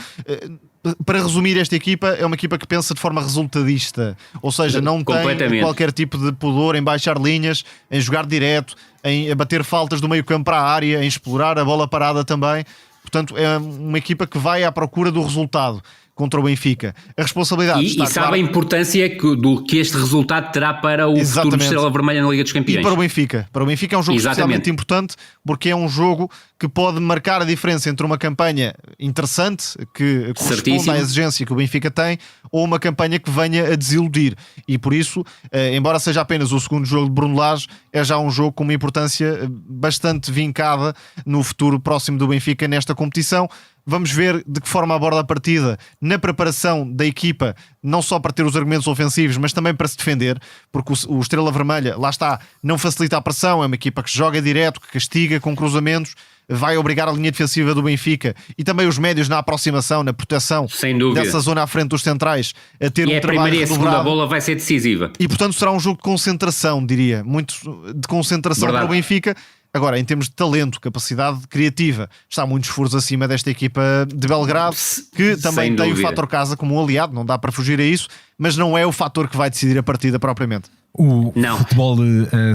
Para resumir, esta equipa é uma equipa que pensa de forma resultadista, ou seja, não tem Completamente. qualquer tipo de pudor em baixar linhas, em jogar direto, em bater faltas do meio campo para a área, em explorar a bola parada também. Portanto, é uma equipa que vai à procura do resultado contra o Benfica. A responsabilidade E está sabe clara- a importância que este resultado terá para o futuro Exatamente. de Estrela Vermelha na Liga dos E Campeões. para o Benfica. Para o Benfica é um jogo Exatamente. especialmente importante porque é um jogo que pode marcar a diferença entre uma campanha interessante, que corresponde Certíssimo. à exigência que o Benfica tem, ou uma campanha que venha a desiludir. E por isso, embora seja apenas o segundo jogo de Bruno Lage, é já um jogo com uma importância bastante vincada no futuro próximo do Benfica nesta competição. Vamos ver de que forma aborda a partida na preparação da equipa, não só para ter os argumentos ofensivos, mas também para se defender, porque o Estrela Vermelha, lá está, não facilita a pressão, é uma equipa que joga direto, que castiga com cruzamentos, vai obrigar a linha defensiva do Benfica e também os médios na aproximação, na proteção Sem dúvida. dessa zona à frente dos centrais, a ter E um a trabalho primeira e a segunda redobrado. bola vai ser decisiva. E portanto será um jogo de concentração, diria, muito de concentração Verdade. para o Benfica. Agora, em termos de talento, capacidade criativa, está muitos furos acima desta equipa de Belgrado, que também Sem tem o dúvida. fator casa como um aliado, não dá para fugir a isso, mas não é o fator que vai decidir a partida propriamente. O Não. futebol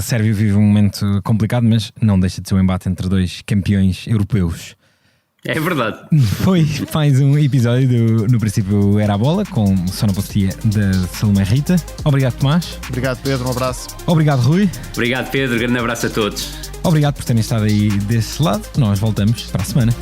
sérvio vive um momento complicado, mas não deixa de ser um embate entre dois campeões europeus. É verdade. Foi mais um episódio do No Princípio Era a Bola, com sonoplastia da Salomé Rita. Obrigado, Tomás. Obrigado, Pedro, um abraço. Obrigado, Rui. Obrigado, Pedro. Grande abraço a todos. Obrigado por terem estado aí desse lado. Nós voltamos para a semana.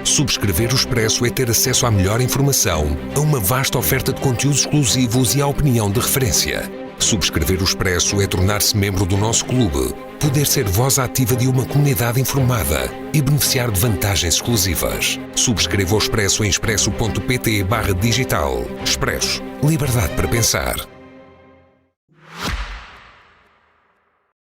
Subscrever o Expresso é ter acesso à melhor informação, a uma vasta oferta de conteúdos exclusivos e à opinião de referência. Subscrever o Expresso é tornar-se membro do nosso clube, poder ser voz ativa de uma comunidade informada e beneficiar de vantagens exclusivas. Subscreva o Expresso em expresso.pt/digital. Expresso. Liberdade para pensar.